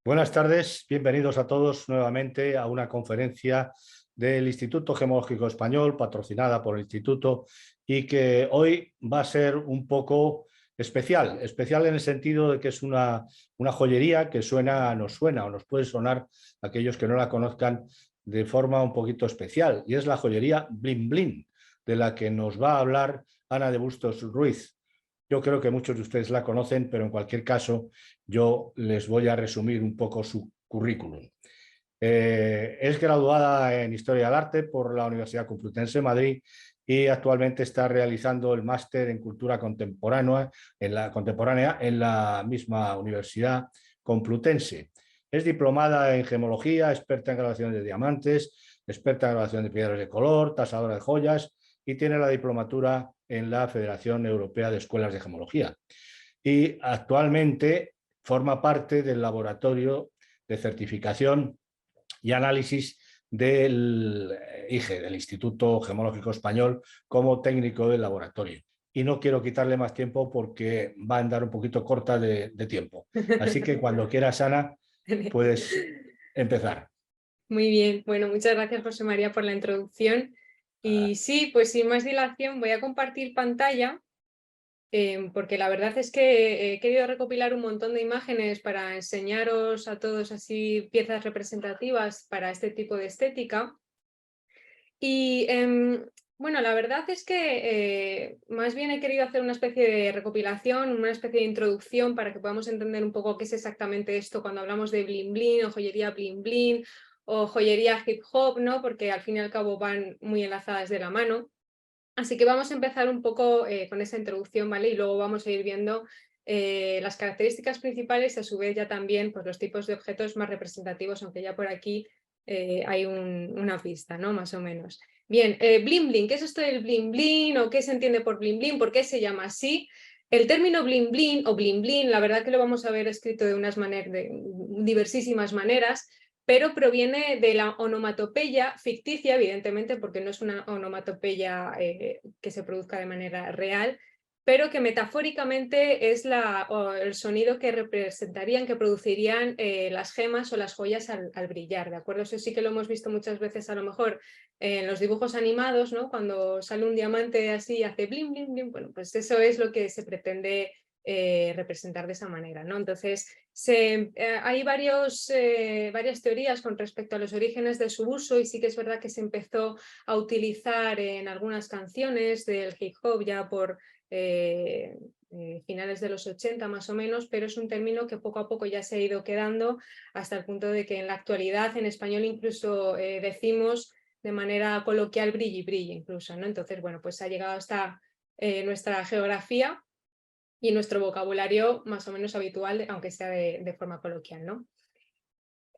Buenas tardes, bienvenidos a todos nuevamente a una conferencia del Instituto Gemológico Español, patrocinada por el Instituto, y que hoy va a ser un poco especial en el sentido de que es una joyería que nos suena o nos puede sonar a aquellos que no la conozcan de forma un poquito especial, y es la joyería Blin Blin, de la que nos va a hablar Ana de Bustos Ruiz. Yo creo que muchos de ustedes la conocen, pero en cualquier caso yo les voy a resumir un poco su currículum. Es graduada en Historia del Arte por la Universidad Complutense de Madrid y actualmente está realizando el máster en Cultura Contemporánea en la misma Universidad Complutense. Es diplomada en gemología, experta en grabación de diamantes, experta en grabación de piedras de color, tasadora de joyas y tiene la diplomatura en la Federación Europea de Escuelas de Gemología. Y actualmente forma parte del laboratorio de certificación y análisis del IGE, del Instituto Gemológico Español, como técnico del laboratorio. Y no quiero quitarle más tiempo porque va a andar un poquito corta de tiempo. Así que cuando quieras, Ana, puedes empezar. Muy bien, bueno, muchas gracias José María por la introducción. Y sí, pues sin más dilación voy a compartir pantalla porque la verdad es que he querido recopilar un montón de imágenes para enseñaros a todos así piezas representativas para este tipo de estética. Y bueno, la verdad es que más bien he querido hacer una especie de recopilación, una especie de introducción para que podamos entender un poco qué es exactamente esto cuando hablamos de bling bling o joyería bling bling o joyería hip hop, ¿no? Porque al fin y al cabo van muy enlazadas de la mano. Así que vamos a empezar un poco con esa introducción, ¿vale? Y luego vamos a ir viendo las características principales y a su vez ya también pues, los tipos de objetos más representativos, aunque ya por aquí hay una pista, ¿no? Más o menos. Bien, bling bling, ¿qué es esto del bling bling o qué se entiende por bling bling? ¿Por qué se llama así? El término bling bling o bling bling, la verdad que lo vamos a ver escrito de de diversísimas maneras, pero proviene de la onomatopeya ficticia, evidentemente, porque no es una onomatopeya que se produzca de manera real, pero que metafóricamente es el sonido que representarían, que producirían las gemas o las joyas al brillar, ¿de acuerdo? Eso sí que lo hemos visto muchas veces a lo mejor en los dibujos animados, ¿no? Cuando sale un diamante así y hace blim, blim, blim, bueno, pues eso es lo que se pretende representar de esa manera, ¿no? Entonces, hay varias teorías con respecto a los orígenes de su uso y sí que es verdad que se empezó a utilizar en algunas canciones del hip hop ya por finales de los 80 más o menos, pero es un término que poco a poco ya se ha ido quedando hasta el punto de que en la actualidad en español incluso decimos de manera coloquial brilli brilli incluso, ¿no? Entonces, bueno, pues ha llegado hasta nuestra geografía y nuestro vocabulario más o menos habitual, aunque sea de forma coloquial, ¿no?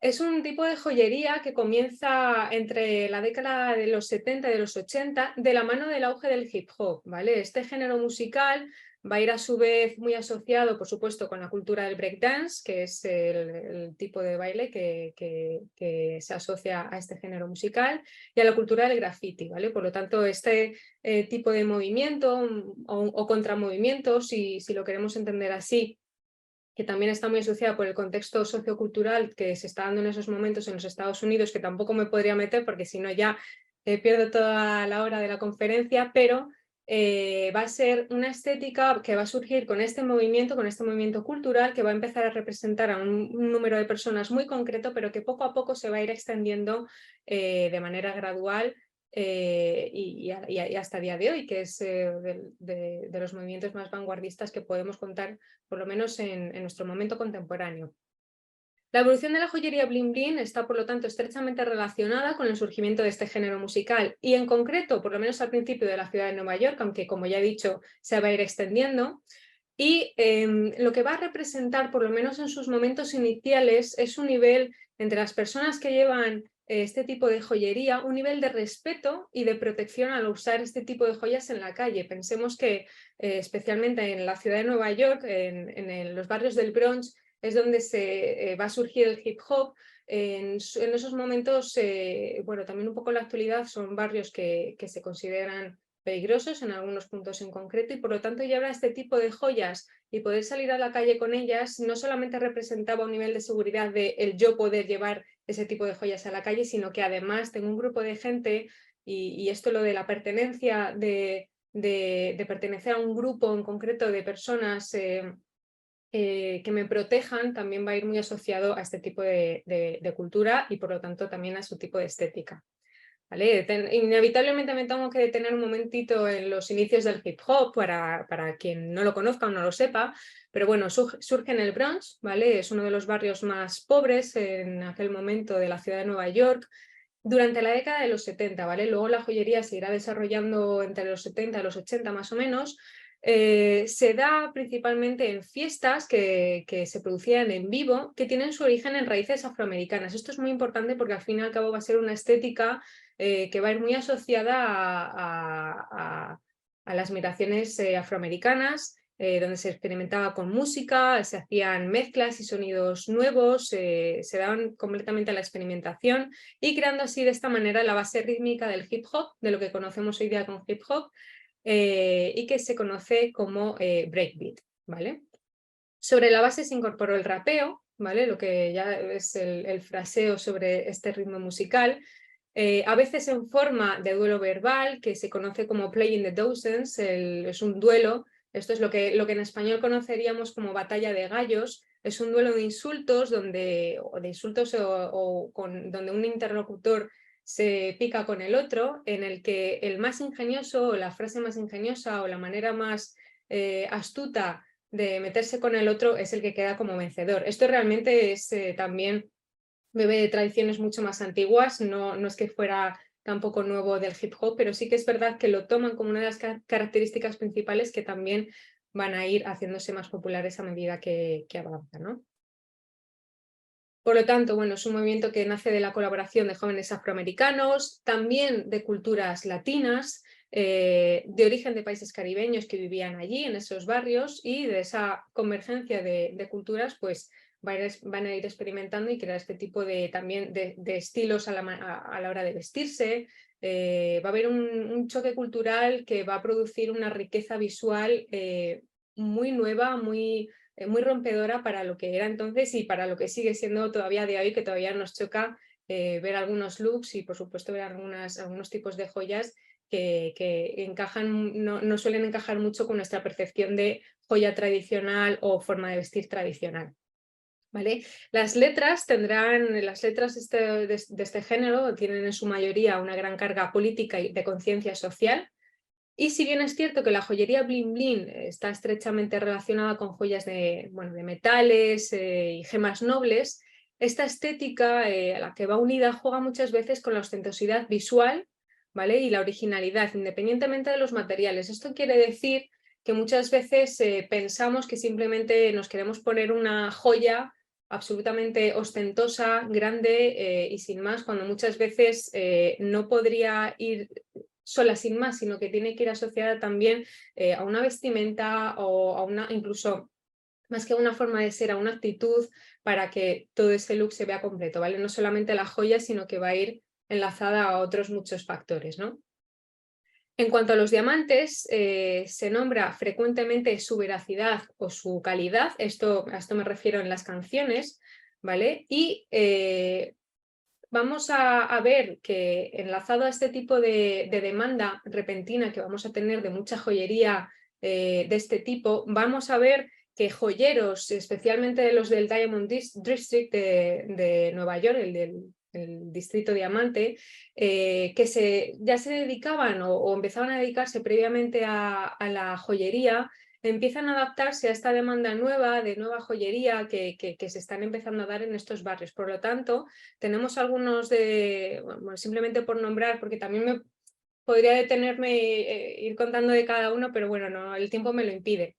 Es un tipo de joyería que comienza entre la década de los 70 y de los 80 de la mano del auge del hip hop, ¿vale? Este género musical va a ir a su vez muy asociado, por supuesto, con la cultura del breakdance, que es el tipo de baile que se asocia a este género musical, y a la cultura del graffiti, ¿vale? Por lo tanto, este tipo de movimiento o contramovimiento, si lo queremos entender así, que también está muy asociada por el contexto sociocultural que se está dando en esos momentos en los Estados Unidos, que tampoco me podría meter porque si no ya pierdo toda la hora de la conferencia, pero va a ser una estética que va a surgir con este movimiento cultural que va a empezar a representar a un número de personas muy concreto, pero que poco a poco se va a ir extendiendo de manera gradual y hasta el día de hoy, que es de los movimientos más vanguardistas que podemos contar por lo menos en nuestro momento contemporáneo. La evolución de la joyería bling bling está, por lo tanto, estrechamente relacionada con el surgimiento de este género musical y, en concreto, por lo menos al principio de la ciudad de Nueva York, aunque, como ya he dicho, se va a ir extendiendo. Y lo que va a representar, por lo menos en sus momentos iniciales, es un nivel entre las personas que llevan este tipo de joyería, un nivel de respeto y de protección al usar este tipo de joyas en la calle. Pensemos que, especialmente en la ciudad de Nueva York, en los barrios del Bronx, es donde se va a surgir el hip hop. En esos momentos, bueno, también un poco en la actualidad, son barrios que se consideran peligrosos en algunos puntos en concreto, y por lo tanto llevar este tipo de joyas y poder salir a la calle con ellas no solamente representaba un nivel de seguridad de el yo poder llevar ese tipo de joyas a la calle, sino que además tengo un grupo de gente, y esto lo de la pertenencia, de pertenecer a un grupo en concreto de personas que me protejan, también va a ir muy asociado a este tipo de cultura y por lo tanto también a su tipo de estética. ¿Vale? Inevitablemente me tengo que detener un momentito en los inicios del hip hop para quien no lo conozca o no lo sepa, pero bueno, surge en el Bronx, ¿vale? Es uno de los barrios más pobres en aquel momento de la ciudad de Nueva York durante la década de los 70, ¿vale? Luego la joyería se irá desarrollando entre los 70 y los 80 más o menos. Se da principalmente en fiestas que se producían en vivo, que tienen su origen en raíces afroamericanas. Esto es muy importante porque al fin y al cabo va a ser una estética que va a ir muy asociada a las migraciones afroamericanas, donde se experimentaba con música, se hacían mezclas y sonidos nuevos, se daban completamente a la experimentación y creando así de esta manera la base rítmica del hip hop, de lo que conocemos hoy día como hip hop, y que se conoce como breakbeat, ¿vale? Sobre la base se incorporó el rapeo, ¿vale? Lo que ya es el fraseo sobre este ritmo musical, a veces en forma de duelo verbal, que se conoce como Playing the Dozens, es un duelo. Esto es lo que en español conoceríamos como batalla de gallos. Es un duelo de insultos donde un interlocutor se pica con el otro, en el que el más ingenioso o la frase más ingeniosa o la manera más astuta de meterse con el otro es el que queda como vencedor. Esto realmente es también bebe de tradiciones mucho más antiguas, no es que fuera tampoco nuevo del hip hop, pero sí que es verdad que lo toman como una de las características principales que también van a ir haciéndose más populares a medida que avanza, ¿no? Por lo tanto, bueno, es un movimiento que nace de la colaboración de jóvenes afroamericanos, también de culturas latinas, de origen de países caribeños que vivían allí en esos barrios, y de esa convergencia de culturas pues van a ir experimentando y crear este tipo también de estilos a la hora de vestirse. Va a haber un choque cultural que va a producir una riqueza visual muy nueva, muy rompedora para lo que era entonces y para lo que sigue siendo todavía de hoy, que todavía nos choca ver algunos looks y por supuesto ver algunos tipos de joyas que encajan, no suelen encajar mucho con nuestra percepción de joya tradicional o forma de vestir tradicional. ¿Vale? Las letras de este género tienen en su mayoría una gran carga política y de conciencia social. Y si bien es cierto que la joyería bling bling está estrechamente relacionada con joyas de metales y gemas nobles, esta estética a la que va unida juega muchas veces con la ostentosidad visual, ¿vale? Y la originalidad, independientemente de los materiales. Esto quiere decir que muchas veces pensamos que simplemente nos queremos poner una joya absolutamente ostentosa, grande y sin más, cuando muchas veces no podría ir sola sin más, sino que tiene que ir asociada también a una vestimenta o a incluso más que una forma de ser, a una actitud para que todo ese look se vea completo, ¿vale? No solamente la joya, sino que va a ir enlazada a otros muchos factores, ¿no? En cuanto a los diamantes, se nombra frecuentemente su veracidad o su calidad, a esto me refiero en las canciones, ¿vale? Y vamos a ver que enlazado a este tipo de demanda repentina que vamos a tener de mucha joyería de este tipo, vamos a ver que joyeros, especialmente los del Diamond District de Nueva York, el distrito diamante, que ya se dedicaban o empezaban a dedicarse previamente a la joyería, empiezan a adaptarse a esta demanda nueva de nueva joyería que se están empezando a dar en estos barrios. Por lo tanto, tenemos algunos bueno, simplemente por nombrar, porque también me podría detenerme ir contando de cada uno, pero bueno, no, el tiempo me lo impide.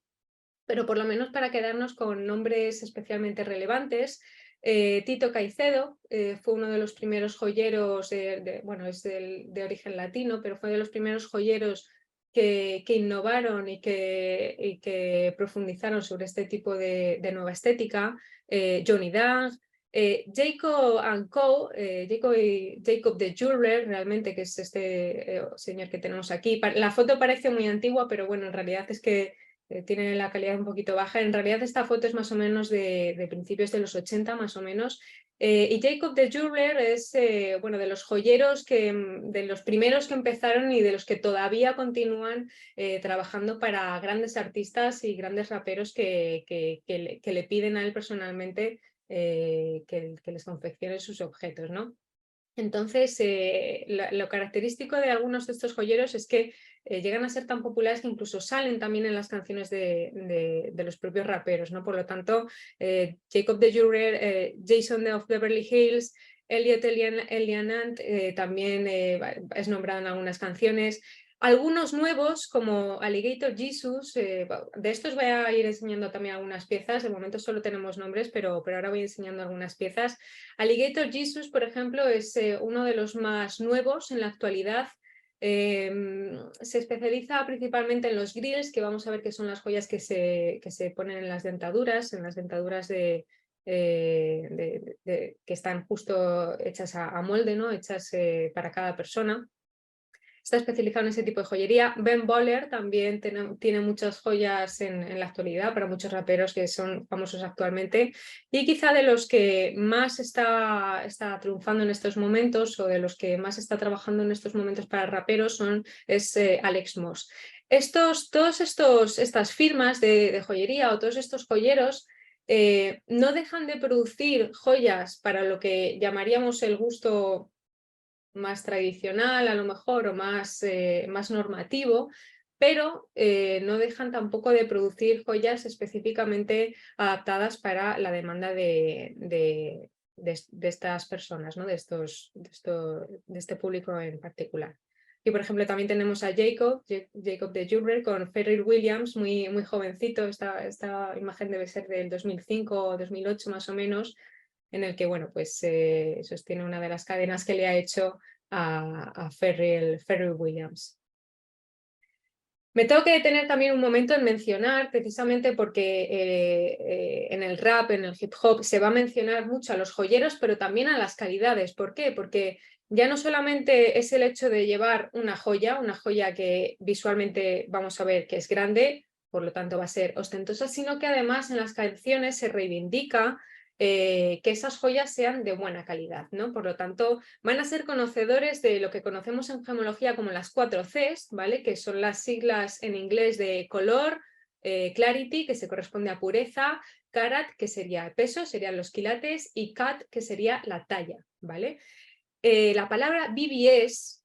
Pero por lo menos para quedarnos con nombres especialmente relevantes, Tito Caicedo fue uno de los primeros joyeros, bueno, es de origen latino, pero fue de los primeros joyeros que innovaron y que profundizaron sobre este tipo de nueva estética. Johnny Dang, Jacob Co, Jacob the Jeweler, realmente, que es este señor que tenemos aquí. La foto parece muy antigua, pero bueno, en realidad es que tiene la calidad un poquito baja. En realidad esta foto es más o menos de principios de los 80, más o menos. Y Jacob the Jeweler es bueno, de los joyeros, de los primeros que empezaron y de los que todavía continúan trabajando para grandes artistas y grandes raperos que le piden a él personalmente que les confeccione sus objetos, ¿no? Entonces, lo característico de algunos de estos joyeros es que llegan a ser tan populares que incluso salen también en las canciones de los propios raperos, ¿no? Por lo tanto, Jacob the Jeweler, Jason of Beverly Hills, Elliot Elianant también es nombrado en algunas canciones. Algunos nuevos, como Alligator Jesus, de estos voy a ir enseñando también algunas piezas. De momento solo tenemos nombres, pero ahora voy enseñando algunas piezas. Alligator Jesus, por ejemplo, es uno de los más nuevos en la actualidad. Se especializa principalmente en los grills, que vamos a ver que son las joyas que se ponen en las dentaduras que están justo hechas a molde, ¿no? Hechas para cada persona. Está especializado en ese tipo de joyería. Ben Boller también tiene muchas joyas en la actualidad para muchos raperos que son famosos actualmente. Y quizá de los que más está triunfando en estos momentos o de los que más está trabajando en estos momentos para raperos es Alex Moss. Todas estas firmas de joyería o todos estos joyeros no dejan de producir joyas para lo que llamaríamos el gusto más tradicional a lo mejor o más normativo, pero no dejan tampoco de producir joyas específicamente adaptadas para la demanda de estas personas, ¿no? de este público en particular. Y por ejemplo también tenemos a Jacob the Jeweler con Pharrell Williams, muy jovencito. Esta imagen debe ser del 2005 o 2008 más o menos, en el que bueno, pues sostiene una de las cadenas que le ha hecho a Pharrell Williams. Me tengo que detener también un momento en mencionar, precisamente porque en el rap, en el hip hop, se va a mencionar mucho a los joyeros, pero también a las calidades. ¿Por qué? Porque ya no solamente es el hecho de llevar una joya que visualmente vamos a ver que es grande, por lo tanto va a ser ostentosa, sino que además en las canciones se reivindica que esas joyas sean de buena calidad, ¿no? Por lo tanto, van a ser conocedores de lo que conocemos en gemología como las 4 Cs, ¿vale? Que son las siglas en inglés de color, clarity, que se corresponde a pureza, carat, que sería peso, serían los quilates, y cat, que sería la talla, ¿vale? La palabra BBS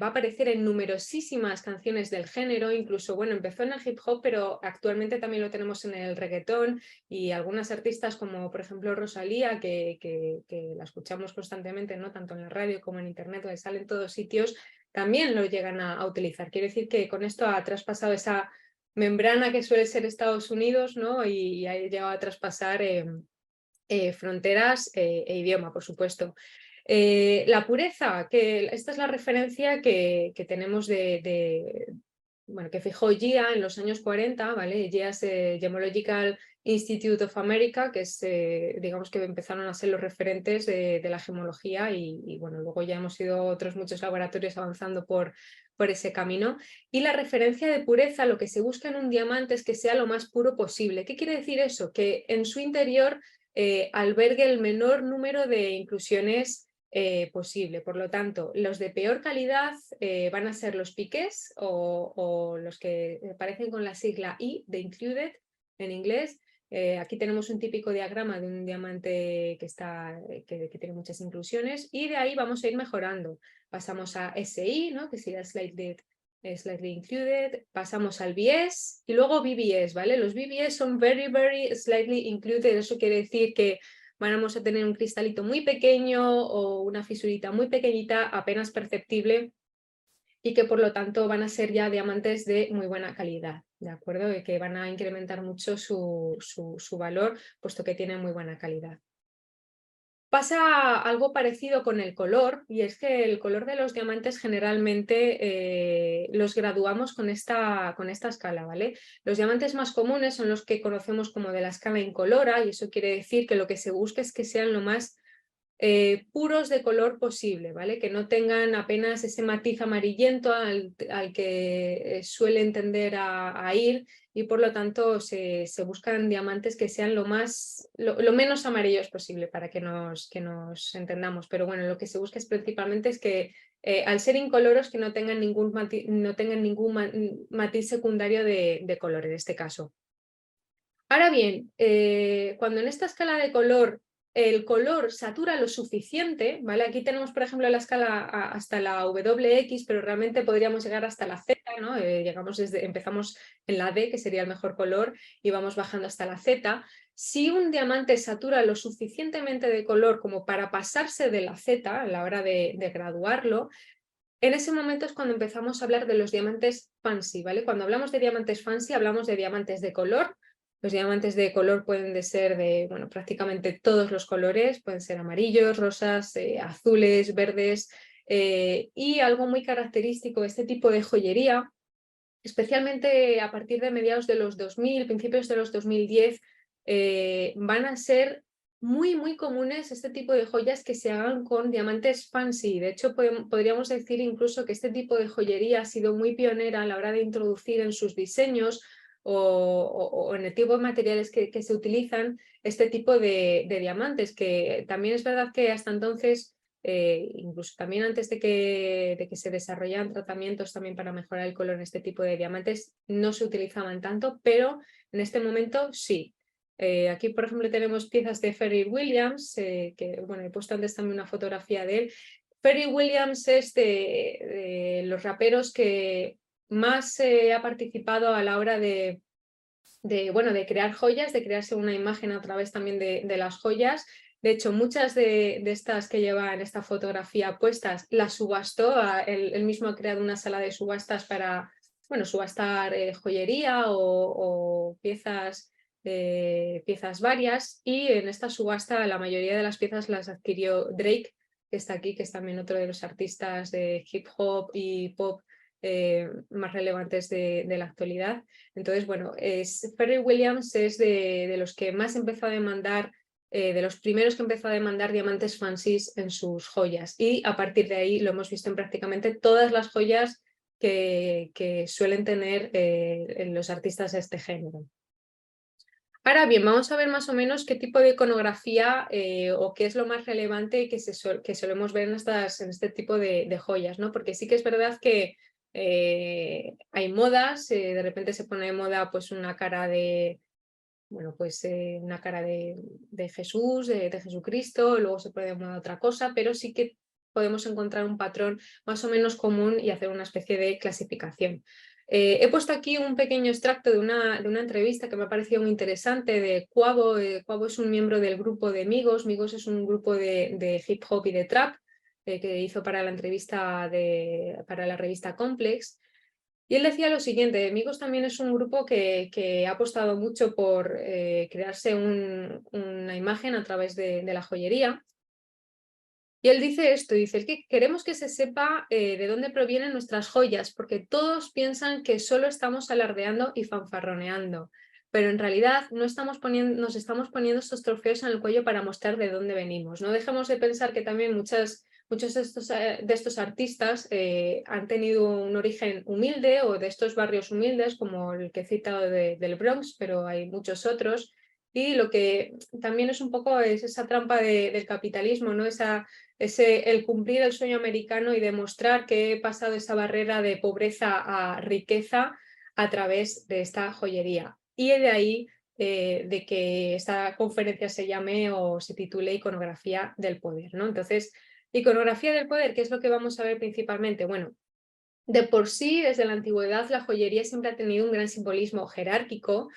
va a aparecer en numerosísimas canciones del género, incluso, bueno, empezó en el hip hop, pero actualmente también lo tenemos en el reggaetón, y algunas artistas como, por ejemplo, Rosalía, que la escuchamos constantemente, ¿no? Tanto en la radio como en internet, donde sale en todos sitios, también lo llegan a utilizar. Quiere decir que con esto ha traspasado esa membrana que suele ser Estados Unidos, ¿no? Y ha llegado a traspasar fronteras e idioma, por supuesto. La pureza, que esta es la referencia que tenemos bueno, que fijó GIA en los años 40, ¿vale? GIA es Gemological Institute of America, que es, digamos que empezaron a ser los referentes de la gemología, y bueno, luego ya hemos ido otros muchos laboratorios avanzando por ese camino. Y la referencia de pureza, lo que se busca en un diamante es que sea lo más puro posible. ¿Qué quiere decir eso? Que en su interior albergue el menor número de inclusiones posible. Por lo tanto, los de peor calidad van a ser los piques o los que aparecen con la sigla I de included en inglés. Aquí tenemos un típico diagrama de un diamante que tiene muchas inclusiones, y de ahí vamos a ir mejorando. Pasamos a SI, ¿no? Que sería slightly included, pasamos al BS y luego BBS, ¿vale? Los BBS son very slightly included. Eso quiere decir que vamos a tener un cristalito muy pequeño o una fisurita muy pequeñita, apenas perceptible, y que por lo tanto van a ser ya diamantes de muy buena calidad, ¿de acuerdo? Y que van a incrementar mucho su valor, puesto que tienen muy buena calidad. Pasa algo parecido con el color, y es que el color de los diamantes generalmente los graduamos con esta escala, ¿vale? Los diamantes más comunes son los que conocemos como de la escala incolora, y eso quiere decir que lo que se busca es que sean lo más puros de color posible, ¿vale? Que no tengan apenas ese matiz amarillento al que suelen tender a ir, y por lo tanto se buscan diamantes que sean lo menos amarillos posible para que nos entendamos. Pero bueno, lo que se busca es principalmente es que al ser incoloros que no tengan ningún matiz secundario de color en este caso. Ahora bien, cuando en esta escala de color el color satura lo suficiente, ¿vale? Aquí tenemos, por ejemplo, la escala hasta la WX, pero realmente podríamos llegar hasta la Z, ¿no? Empezamos en la D, que sería el mejor color, y vamos bajando hasta la Z. Si un diamante satura lo suficientemente de color como para pasarse de la Z a la hora de graduarlo, en ese momento es cuando empezamos a hablar de los diamantes fancy, ¿vale? Cuando hablamos de diamantes fancy, hablamos de diamantes de color. Los diamantes de color pueden ser de, bueno, prácticamente todos los colores, pueden ser amarillos, rosas, azules, verdes, y algo muy característico de este tipo de joyería, especialmente a partir de mediados de los 2000, principios de los 2010, van a ser muy comunes este tipo de joyas que se hagan con diamantes fancy. De hecho, podríamos decir incluso que este tipo de joyería ha sido muy pionera a la hora de introducir en sus diseños o en el tipo de materiales que se utilizan este tipo de diamantes, que también es verdad que hasta entonces, incluso también antes de que se desarrollaran tratamientos también para mejorar el color en este tipo de diamantes, no se utilizaban tanto, pero en este momento sí. Aquí, por ejemplo, tenemos piezas de Pharrell Williams, que bueno, he puesto antes también una fotografía de él. Pharrell Williams es de los raperos que más ha participado a la hora de crear joyas, de crearse una imagen a través también de las joyas. De hecho, muchas de estas que llevan esta fotografía puestas las subastó. Él mismo ha creado una sala de subastas para, bueno, subastar joyería o piezas varias, y en esta subasta la mayoría de las piezas las adquirió Drake, que está aquí, que es también otro de los artistas de hip hop y pop más relevantes de la actualidad. Entonces, bueno, Pharrell Williams es de los que más empezó a demandar, de los primeros que empezó a demandar diamantes fancies en sus joyas, y a partir de ahí lo hemos visto en prácticamente todas las joyas que suelen tener en los artistas de este género. Ahora bien, vamos a ver más o menos qué tipo de iconografía o qué es lo más relevante que solemos ver en este tipo de joyas, ¿no? Porque sí que es verdad que hay modas, de repente se pone de moda pues una cara de, bueno, pues una cara de Jesús, de Jesucristo, luego se pone de moda otra cosa, pero sí que podemos encontrar un patrón más o menos común y hacer una especie de clasificación. He puesto aquí un pequeño extracto de una entrevista que me ha parecido muy interesante de Quavo. Quavo es un miembro del grupo de Migos. Migos es un grupo de hip hop y de trap que hizo para la entrevista para la revista Complex. Y él decía lo siguiente: Migos también es un grupo que ha apostado mucho por crearse una imagen a través de la joyería. Y él dice esto, dice: es que queremos que se sepa de dónde provienen nuestras joyas, porque todos piensan que solo estamos alardeando y fanfarroneando, pero en realidad nos estamos poniendo estos trofeos en el cuello para mostrar de dónde venimos. No dejemos de pensar que también muchos de estos artistas han tenido un origen humilde, o de estos barrios humildes, como el que he citado del Bronx, pero hay muchos otros. Y lo que también es un poco es esa trampa del capitalismo, ¿no? El cumplir el sueño americano y demostrar que he pasado esa barrera de pobreza a riqueza a través de esta joyería. Y de ahí de que esta conferencia se llame o se titule Iconografía del Poder, ¿no? Entonces, iconografía del poder, ¿qué es lo que vamos a ver principalmente? Bueno, de por sí, desde la antigüedad, la joyería siempre ha tenido un gran simbolismo jerárquico,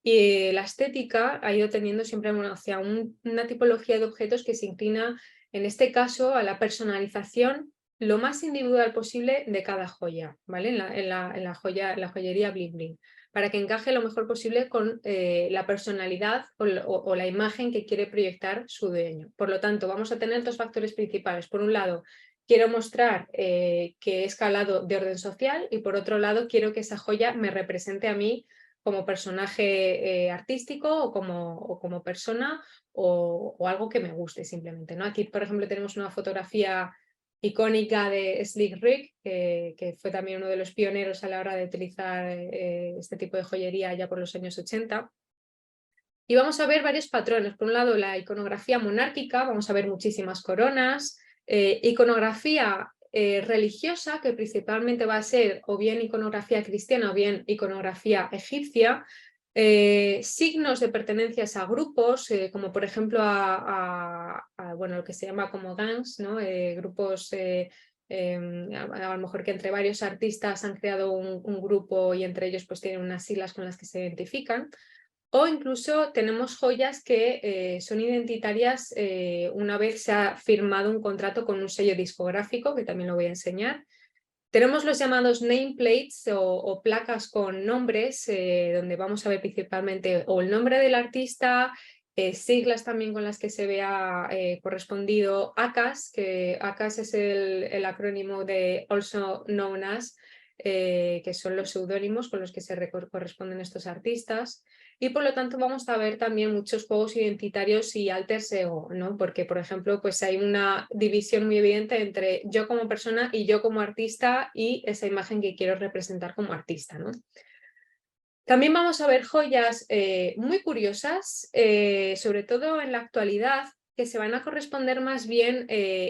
y la estética ha ido teniendo siempre hacia una tipología de objetos que se inclina, en este caso, a la personalización lo más individual posible de cada joya, ¿vale? En la joyería bling bling. para que encaje lo mejor posible con la personalidad o la imagen que quiere proyectar su dueño. Por lo tanto, vamos a tener dos factores principales. Por un lado, quiero mostrar que he escalado de orden social y por otro lado, quiero que esa joya me represente a mí como personaje artístico o como persona o algo que me guste simplemente, ¿no? Aquí, por ejemplo, tenemos una fotografía icónica de Slick Rick, que fue también uno de los pioneros a la hora de utilizar este tipo de joyería ya por los años 80. Y vamos a ver varios patrones. Por un lado, la iconografía monárquica, vamos a ver muchísimas coronas, iconografía religiosa, que principalmente va a ser o bien iconografía cristiana o bien iconografía egipcia, signos de pertenencias a grupos, como por ejemplo bueno, lo que se llama como gangs, ¿no? Grupos a lo mejor que entre varios artistas han creado un grupo y entre ellos pues tienen unas siglas con las que se identifican. O incluso tenemos joyas que son identitarias una vez se ha firmado un contrato con un sello discográfico, que también lo voy a enseñar. Tenemos los llamados nameplates o placas con nombres, donde vamos a ver principalmente o el nombre del artista, siglas también con las que se vea correspondido ACAS, que ACAS es el acrónimo de Also Known As, que son los seudónimos con los que se corresponden estos artistas. Y por lo tanto vamos a ver también muchos juegos identitarios y alter ego, ¿no? Porque, por ejemplo, pues hay una división muy evidente entre yo como persona y yo como artista y esa imagen que quiero representar como artista, ¿no? También vamos a ver joyas muy curiosas, sobre todo en la actualidad, que se van a corresponder más bien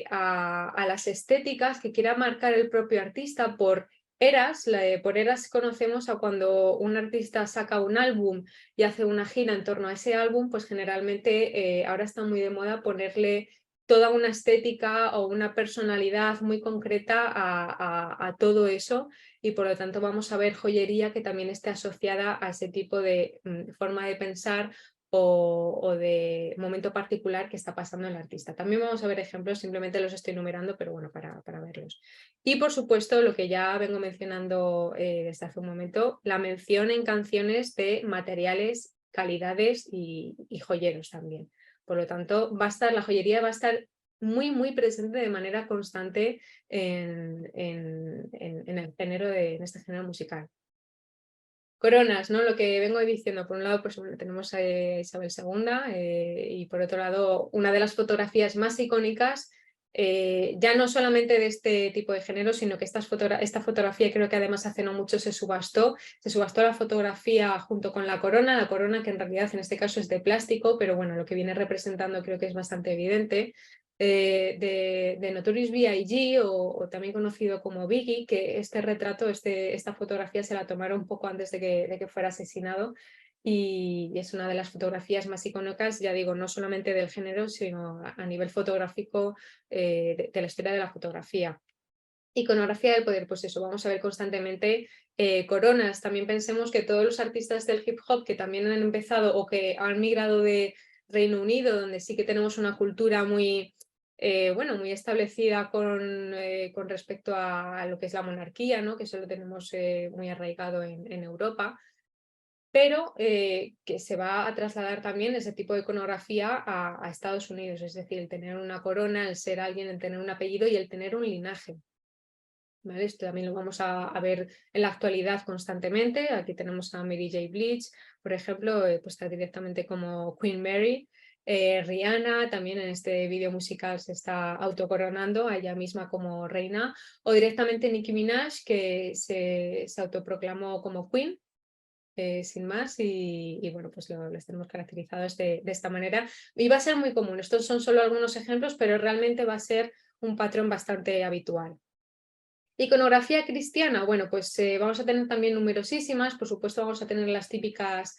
a las estéticas que quiera marcar el propio artista por eras. Por eras conocemos a cuando un artista saca un álbum y hace una gira en torno a ese álbum, pues generalmente ahora está muy de moda ponerle toda una estética o una personalidad muy concreta a todo eso y por lo tanto vamos a ver joyería que también esté asociada a ese tipo de forma de pensar o de momento particular que está pasando el artista. También vamos a ver ejemplos, simplemente los estoy numerando, pero bueno, para verlos. Y por supuesto, lo que ya vengo mencionando desde hace un momento, la mención en canciones de materiales, calidades y joyeros también. Por lo tanto, la joyería va a estar muy presente de manera constante en este género musical. Coronas, ¿no? Lo que vengo diciendo, por un lado pues, bueno, tenemos a Isabel II y por otro lado una de las fotografías más icónicas, ya no solamente de este tipo de género, sino que esta fotografía creo que además hace no mucho se subastó la fotografía junto con la corona que en realidad en este caso es de plástico, pero bueno, lo que viene representando creo que es bastante evidente. De Notorious B.I.G. o también conocido como Biggie, que este retrato, esta fotografía se la tomaron un poco antes de que fuera asesinado y es una de las fotografías más icónicas, ya digo, no solamente del género, sino a nivel fotográfico de la historia de la fotografía. Iconografía del poder, pues eso, vamos a ver constantemente coronas. También pensemos que todos los artistas del hip hop que también han empezado o que han migrado de Reino Unido, donde sí que tenemos una cultura muy, bueno, muy establecida con respecto a lo que es la monarquía, ¿no? Que eso lo tenemos muy arraigado en Europa, pero que se va a trasladar también ese tipo de iconografía a Estados Unidos, es decir, el tener una corona, el ser alguien, el tener un apellido y el tener un linaje. ¿Vale? Esto también lo vamos a ver en la actualidad constantemente. Aquí tenemos a Mary J. Blige, por ejemplo, puesta directamente como Queen Mary. Rihanna también en este vídeo musical se está autocoronando a ella misma como reina. O directamente Nicki Minaj, que se autoproclamó como Queen. Sin más y bueno, pues les tenemos caracterizados de esta manera y va a ser muy común. Estos son solo algunos ejemplos, pero realmente va a ser un patrón bastante habitual. Iconografía cristiana, bueno, pues vamos a tener también numerosísimas, por supuesto vamos a tener las típicas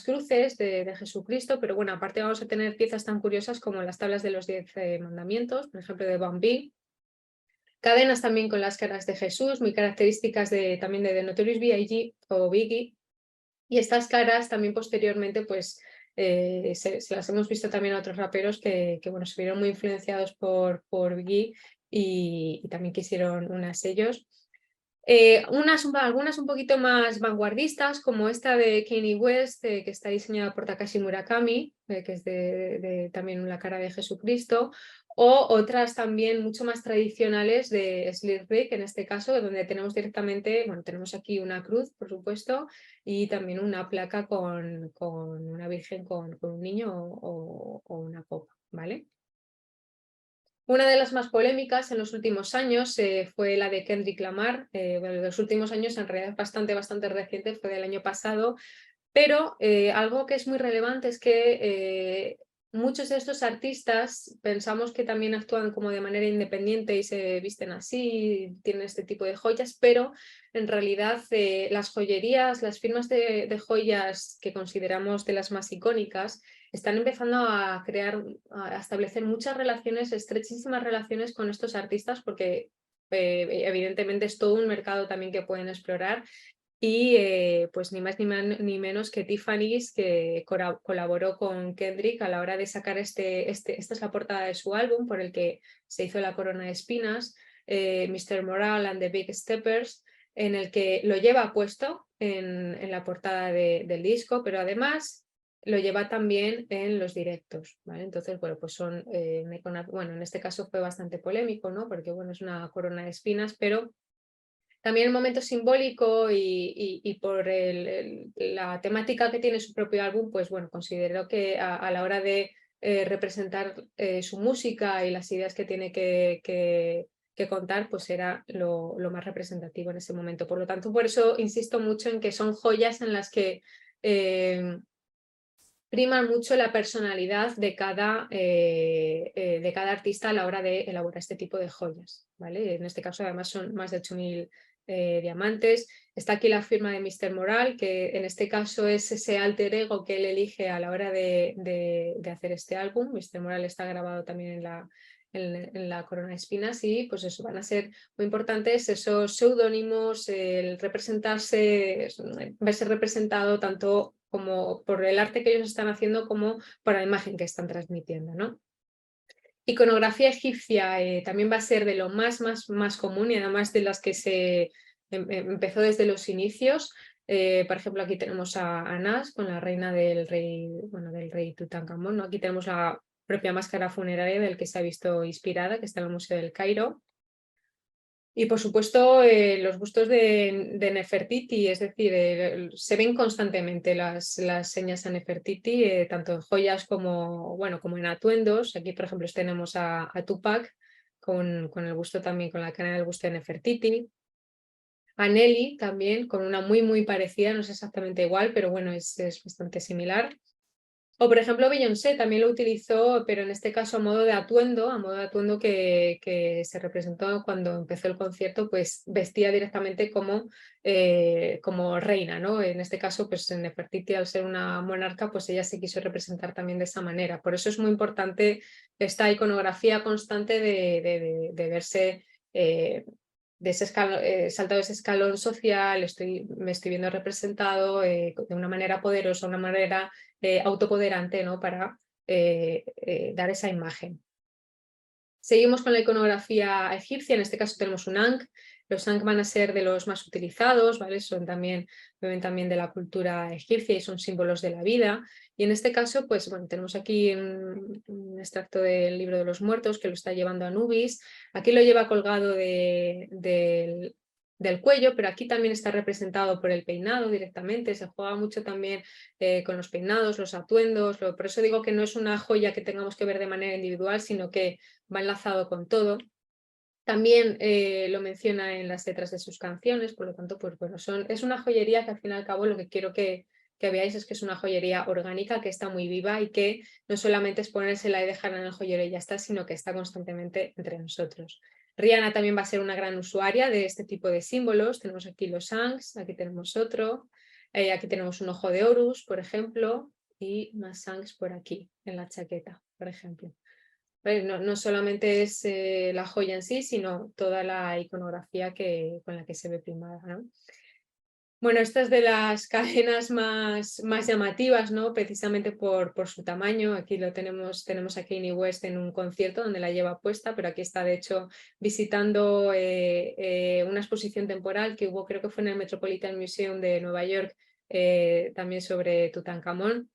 cruces de Jesucristo, pero bueno, aparte vamos a tener piezas tan curiosas como las tablas de los 10 mandamientos, por ejemplo de Bambi, cadenas también con las caras de Jesús, muy características también de The Notorious B.I.G. o Biggie, y estas caras también posteriormente pues se las hemos visto también a otros raperos que bueno, se vieron muy influenciados por Biggie y también quisieron unas ellos. Algunas un poquito más vanguardistas, como esta de Kanye West, que está diseñada por Takashi Murakami, que es también la cara de Jesucristo, o otras también mucho más tradicionales de Slick Rick, en este caso, donde tenemos directamente, bueno, tenemos aquí una cruz, por supuesto, y también una placa con una virgen con un niño o una copa, ¿vale? Una de las más polémicas en los últimos años fue la de Kendrick Lamar. Bueno, en los últimos años, en realidad bastante reciente, fue del año pasado, pero algo que es muy relevante es que muchos de estos artistas pensamos que también actúan como de manera independiente y se visten así, tienen este tipo de joyas, pero en realidad las joyerías, las firmas de joyas que consideramos de las más icónicas, están empezando a establecer muchas relaciones, estrechísimas relaciones con estos artistas porque evidentemente es todo un mercado también que pueden explorar y pues ni más ni menos que Tiffany's, que colaboró con Kendrick a la hora de sacar esta es la portada de su álbum por el que se hizo La corona de espinas, Mr. Morale and the Big Steppers, en el que lo lleva puesto en la portada del disco, pero además lo lleva también en los directos, ¿vale? Entonces, bueno, pues son, bueno, en este caso fue bastante polémico, ¿no? Porque, bueno, es una corona de espinas, pero también el momento simbólico y por la temática que tiene su propio álbum, pues bueno, considero que a la hora de representar su música y las ideas que tiene que contar, pues era lo más representativo en ese momento. Por lo tanto, por eso insisto mucho en que son joyas en las que prima mucho la personalidad de cada artista a la hora de elaborar este tipo de joyas, ¿vale? En este caso además son más de 8.000 diamantes. Está aquí la firma de Mr. Moral, que en este caso es ese alter ego que él elige a la hora de hacer este álbum. Mr. Moral está grabado también en la corona de espinas y pues eso, van a ser muy importantes esos seudónimos, el representarse, verse representado tanto como por el arte que ellos están haciendo como por la imagen que están transmitiendo, ¿no? Iconografía egipcia también va a ser de lo más común y además de las que se empezó desde los inicios. Por ejemplo, aquí tenemos a Anás con la reina del rey Tutankamón, ¿no? Aquí tenemos la propia máscara funeraria del que se ha visto inspirada, que está en el Museo del Cairo. Y por supuesto los bustos de Nefertiti, es decir, se ven constantemente las señas a Nefertiti, tanto en joyas como, bueno, como en atuendos. Aquí, por ejemplo, tenemos a Tupac con el busto también, con la cadena del busto de Nefertiti. A Nelly también, con una muy parecida, no es exactamente igual, pero bueno, es bastante similar. O por ejemplo Beyoncé también lo utilizó, pero en este caso a modo de atuendo que se representó cuando empezó el concierto, pues vestía directamente como reina, ¿no? En este caso, pues en Nefertiti, al ser una monarca, pues ella se quiso representar también de esa manera. Por eso es muy importante esta iconografía constante de verse de ese saltado ese escalón social, me estoy viendo representado de una manera poderosa, una manera autopoderante, ¿no? Para dar esa imagen. Seguimos con la iconografía egipcia, en este caso tenemos un ankh. Los ankh van a ser de los más utilizados, ¿vale? Vienen también de la cultura egipcia y son símbolos de la vida. Y en este caso, pues bueno, tenemos aquí un extracto del libro de los muertos que lo está llevando Anubis. Aquí lo lleva colgado del cuello, pero aquí también está representado por el peinado directamente. Se juega mucho también con los peinados, los atuendos. Por eso digo que no es una joya que tengamos que ver de manera individual, sino que va enlazado con todo. También lo menciona en las letras de sus canciones, por lo tanto, pues bueno, es una joyería que al fin y al cabo lo que quiero que veáis es que es una joyería orgánica, que está muy viva y que no solamente es ponérsela y dejarla en el joyero y ya está, sino que está constantemente entre nosotros. Rihanna también va a ser una gran usuaria de este tipo de símbolos. Tenemos aquí los Ankhs, aquí tenemos otro, aquí tenemos un ojo de Horus, por ejemplo, y más Ankhs por aquí, en la chaqueta, por ejemplo. No solamente es la joya en sí, sino toda la iconografía con la que se ve primada, ¿no? Bueno, esta es de las cadenas más llamativas, ¿no? Precisamente por su tamaño. Aquí tenemos a Kanye West en un concierto donde la lleva puesta, pero aquí está de hecho visitando una exposición temporal que hubo, creo que fue en el Metropolitan Museum de Nueva York, también sobre Tutankamón,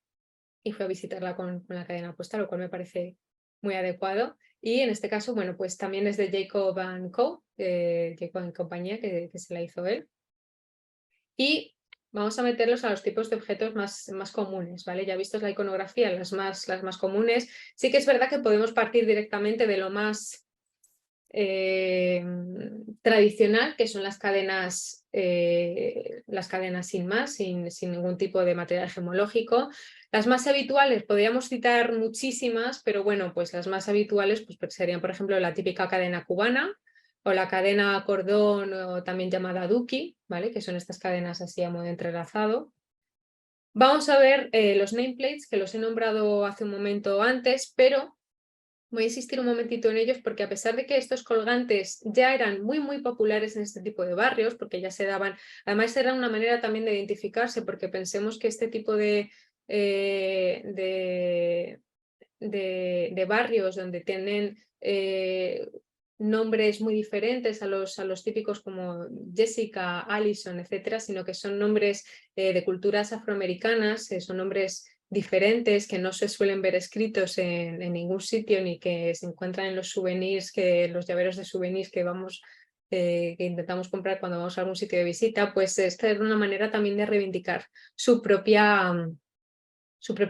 y fue a visitarla con la cadena puesta, lo cual me parece muy adecuado. Y en este caso, bueno, pues también es de Jacob & Co., Jacob & compañía, que se la hizo él. Y vamos a meterlos a los tipos de objetos más comunes, ¿vale? Ya vistos la iconografía, las más comunes. Sí que es verdad que podemos partir directamente de lo más tradicional, que son las cadenas sin más, sin ningún tipo de material gemológico. Las más habituales, podríamos citar muchísimas, pero bueno, pues las más habituales pues serían, por ejemplo, la típica cadena cubana, o la cadena cordón, o también llamada Duki, ¿vale? Que son estas cadenas así a modo entrelazado. Vamos a ver los nameplates, que los he nombrado hace un momento antes, pero voy a insistir un momentito en ellos porque a pesar de que estos colgantes ya eran muy populares en este tipo de barrios, porque ya se daban, además era una manera también de identificarse, porque pensemos que este tipo de barrios donde tienen nombres muy diferentes a los típicos como Jessica, Allison, etcétera, sino que son nombres de culturas afroamericanas, son nombres diferentes que no se suelen ver escritos en ningún sitio ni que se encuentran en los souvenirs, los llaveros de souvenirs que vamos que intentamos comprar cuando vamos a algún sitio de visita, pues esta es una manera también de reivindicar su propia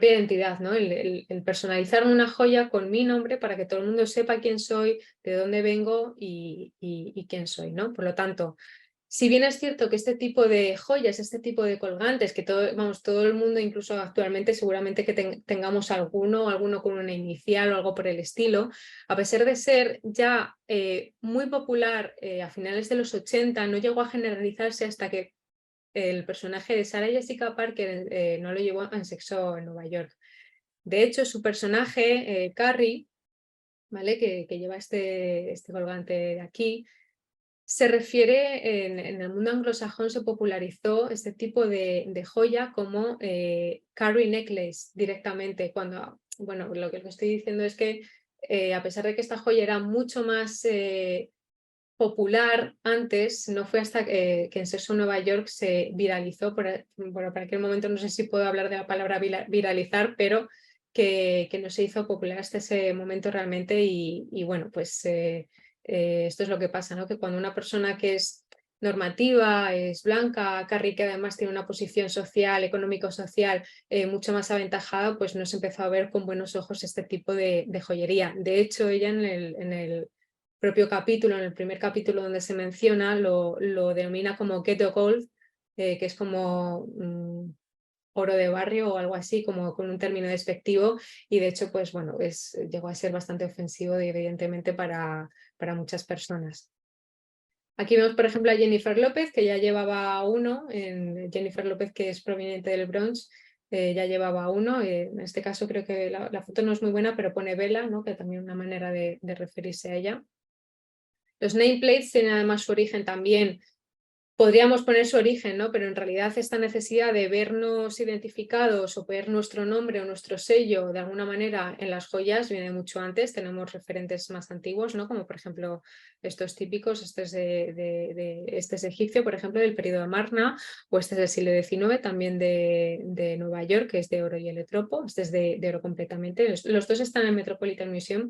identidad, ¿no? El personalizar una joya con mi nombre para que todo el mundo sepa quién soy, de dónde vengo y quién soy, ¿no? Por lo tanto, si bien es cierto que este tipo de joyas, este tipo de colgantes, que todo el mundo, incluso actualmente, seguramente que tengamos alguno con una inicial o algo por el estilo, a pesar de ser ya muy popular a finales de los 80, no llegó a generalizarse hasta que el personaje de Sarah Jessica Parker no lo llevó en Sexo en Nueva York. De hecho, su personaje, Carrie, ¿vale? que lleva este colgante de aquí, se refiere, en el mundo anglosajón se popularizó este tipo de joya como Carrie Necklace directamente. Bueno, lo que estoy diciendo es que a pesar de que esta joya era mucho más popular antes, no fue hasta que en Sexo Nueva York se viralizó, bueno, para aquel momento no sé si puedo hablar de la palabra viralizar, pero que no se hizo popular hasta ese momento realmente y bueno, pues esto es lo que pasa, ¿no? Que cuando una persona que es normativa, es blanca, Carrie, que además tiene una posición social, económico-social mucho más aventajada, pues no se empezó a ver con buenos ojos este tipo de joyería. De hecho, ella en el propio capítulo, en el primer capítulo donde se menciona, lo denomina como ghetto gold, que es como oro de barrio o algo así, como con un término despectivo, y de hecho, pues bueno, llegó a ser bastante ofensivo, evidentemente, para muchas personas. Aquí vemos, por ejemplo, a Jennifer López, que ya llevaba uno, Jennifer López, que es proveniente del Bronx, ya llevaba uno, en este caso creo que la foto no es muy buena, pero pone Vela, ¿no? Que también es una manera de referirse a ella. Los nameplates tienen además su origen también, podríamos poner su origen, ¿no? Pero en realidad esta necesidad de vernos identificados o ver nuestro nombre o nuestro sello de alguna manera en las joyas viene mucho antes. Tenemos referentes más antiguos, ¿no? Como por ejemplo estos típicos, este es egipcio, por ejemplo, del periodo de Marna, o este es del siglo XIX, también de Nueva York, que es de oro y electropo. Este es de oro completamente. Los dos están en el Metropolitan Museum.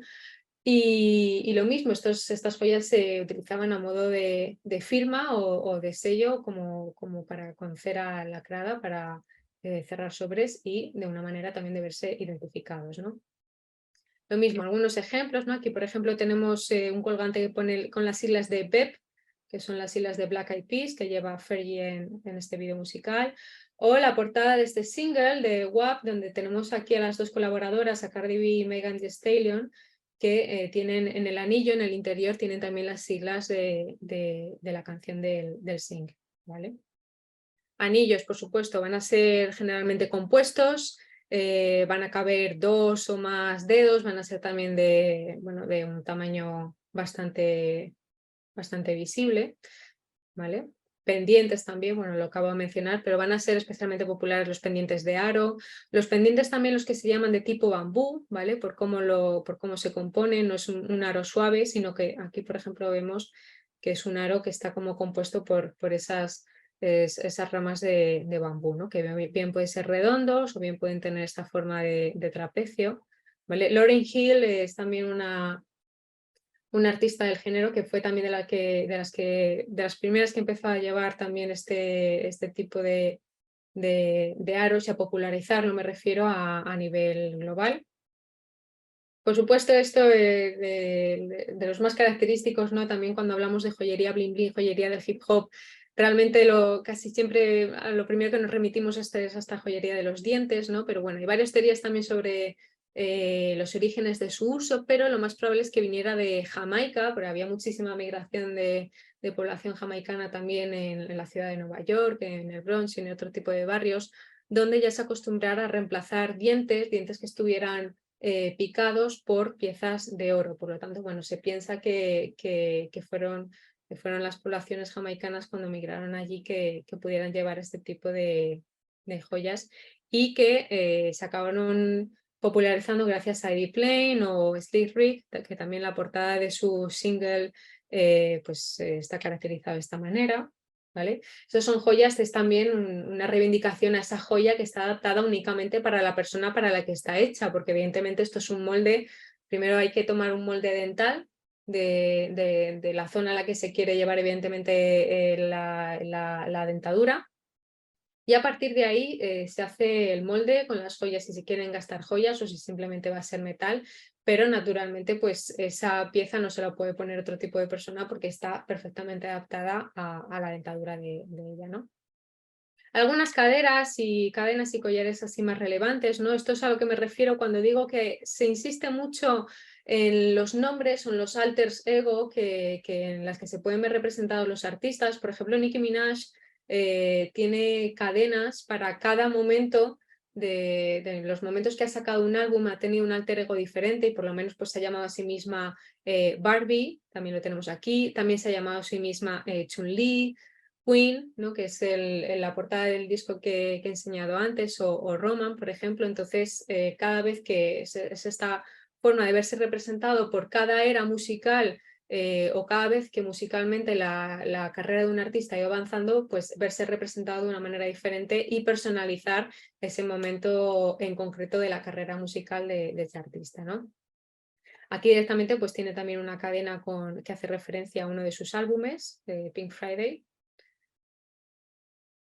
Y lo mismo, estas joyas se utilizaban a modo de firma o de sello como para conocer a la crada, para cerrar sobres y de una manera también de verse identificados, ¿no? Lo mismo, algunos ejemplos, ¿no? Aquí, por ejemplo, tenemos un colgante que pone con las siglas de BEP, que son las siglas de Black Eyed Peas, que lleva Fergie en este vídeo musical, o la portada de este single de WAP, donde tenemos aquí a las dos colaboradoras, a Cardi B y Megan Thee Stallion, que tienen en el anillo, en el interior, tienen también las siglas de la canción del single, ¿vale? Anillos, por supuesto, van a ser generalmente compuestos, van a caber 2 o más dedos, van a ser también de un tamaño bastante visible, ¿vale? pendientes también, bueno, lo acabo de mencionar, pero van a ser especialmente populares los pendientes de aro, los pendientes también los que se llaman de tipo bambú, ¿vale? Por cómo se compone, no es un aro suave, sino que aquí, por ejemplo, vemos que es un aro que está como compuesto por esas ramas de bambú, ¿no? Que bien pueden ser redondos o bien pueden tener esta forma de trapecio, ¿vale? Lauryn Hill es también una artista del género que fue también de las primeras que empezó a llevar también este tipo de aros y a popularizarlo, me refiero a nivel global. Por supuesto, esto de los más característicos, ¿no? También cuando hablamos de joyería bling bling, joyería del hip hop, realmente casi siempre a lo primero que nos remitimos es a esta joyería de los dientes, ¿no? Pero bueno, hay varias teorías también sobre los orígenes de su uso, pero lo más probable es que viniera de Jamaica, porque había muchísima migración de población jamaicana también en la ciudad de Nueva York, en el Bronx y en otro tipo de barrios, donde ya se acostumbrara a reemplazar dientes que estuvieran picados por piezas de oro. Por lo tanto, bueno, se piensa que fueron las poblaciones jamaicanas cuando migraron allí que pudieran llevar este tipo de joyas y que se acabaron popularizando gracias a Eddie Plain o Slick Rick, que también la portada de su single está caracterizada de esta manera. ¿Vale? Estas son joyas, es también una reivindicación a esa joya que está adaptada únicamente para la persona para la que está hecha, porque evidentemente esto es un molde, primero hay que tomar un molde dental de la zona a la que se quiere llevar evidentemente la dentadura, y a partir de ahí se hace el molde con las joyas si se quieren gastar joyas o si simplemente va a ser metal, pero naturalmente pues esa pieza no se la puede poner otro tipo de persona porque está perfectamente adaptada a la dentadura de ella, ¿no? Algunas cadenas y collares así más relevantes, ¿no? Esto es a lo que me refiero cuando digo que se insiste mucho en los nombres o en los alters ego en las que se pueden ver representados los artistas. Por ejemplo, Nicki Minaj tiene cadenas para cada momento de los momentos que ha sacado un álbum, ha tenido un alter ego diferente y por lo menos pues se ha llamado a sí misma Barbie, también lo tenemos aquí, también se ha llamado a sí misma Chun-Li, Queen, ¿no? Que es la portada del disco que he enseñado antes, o Roman, por ejemplo. Entonces, cada vez que es esta forma de verse representado por cada era musical o cada vez que musicalmente la carrera de un artista iba avanzando, pues verse representado de una manera diferente y personalizar ese momento en concreto de la carrera musical de ese artista, ¿no? Aquí directamente pues tiene también una cadena que hace referencia a uno de sus álbumes, Pink Friday.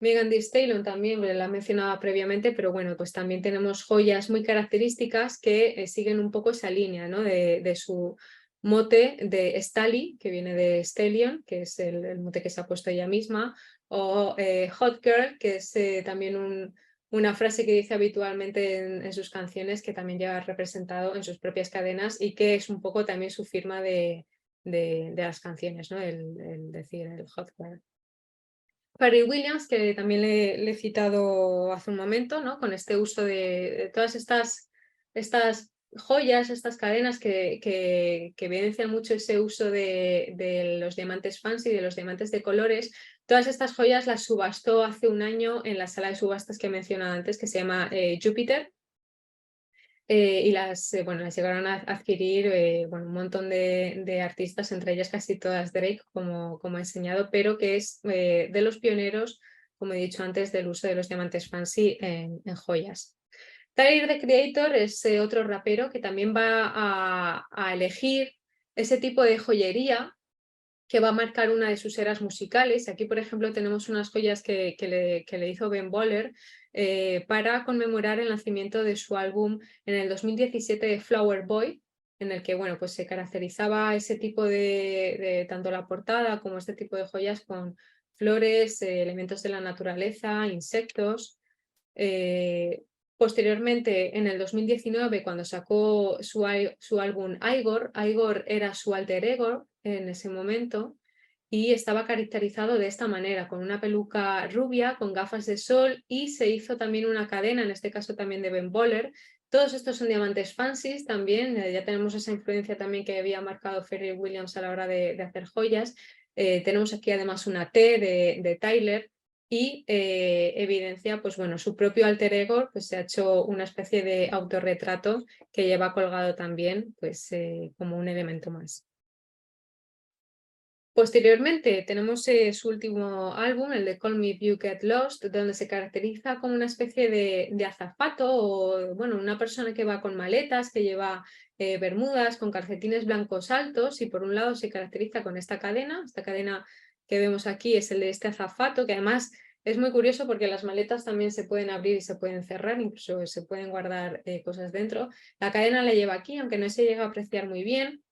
Megan Thee Stallion también, la mencionaba previamente, pero bueno, pues también tenemos joyas muy características que siguen un poco esa línea, ¿no? de su mote de Stally, que viene de Stallion, que es el mote que se ha puesto ella misma, o Hot Girl, que es también una frase que dice habitualmente en sus canciones, que también lleva representado en sus propias cadenas y que es un poco también su firma de las canciones, ¿no? El decir el Hot Girl. Pharrell Williams, que también le he citado hace un momento, ¿no? Con este uso de todas estas joyas, estas cadenas que evidencian mucho ese uso de los diamantes fancy, de los diamantes de colores. Todas estas joyas las subastó hace un año en la sala de subastas que he mencionado antes, que se llama Jupiter. Y las llegaron a adquirir un montón de artistas, entre ellas casi todas Drake, como he enseñado, pero que es de los pioneros, como he dicho antes, del uso de los diamantes fancy en joyas. Tyler, the Creator, es otro rapero que también va a elegir ese tipo de joyería que va a marcar una de sus eras musicales. Aquí, por ejemplo, tenemos unas joyas que le hizo Ben Boller para conmemorar el nacimiento de su álbum en el 2017 de Flower Boy, en el que pues se caracterizaba ese tipo de tanto la portada como este tipo de joyas con flores, elementos de la naturaleza, insectos. Posteriormente, en el 2019, cuando sacó su álbum Igor, Igor era su alter ego en ese momento y estaba caracterizado de esta manera, con una peluca rubia, con gafas de sol, y se hizo también una cadena, en este caso también de Ben Boller. Todos estos son diamantes fancies también, ya tenemos esa influencia también que había marcado Pharrell Williams a la hora de hacer joyas. Tenemos aquí además una T de Tyler y evidencia, pues bueno, su propio alter ego, pues se ha hecho una especie de autorretrato que lleva colgado también, pues como un elemento más. Posteriormente tenemos su último álbum, el de Call Me If You Get Lost, donde se caracteriza como una especie de azafato o bueno, una persona que va con maletas, que lleva bermudas, con calcetines blancos altos y por un lado se caracteriza con esta cadena que vemos aquí es el de este azafato, que además es muy curioso porque las maletas también se pueden abrir y se pueden cerrar, incluso se pueden guardar cosas dentro. La cadena la lleva aquí, aunque no se llega a apreciar muy bien.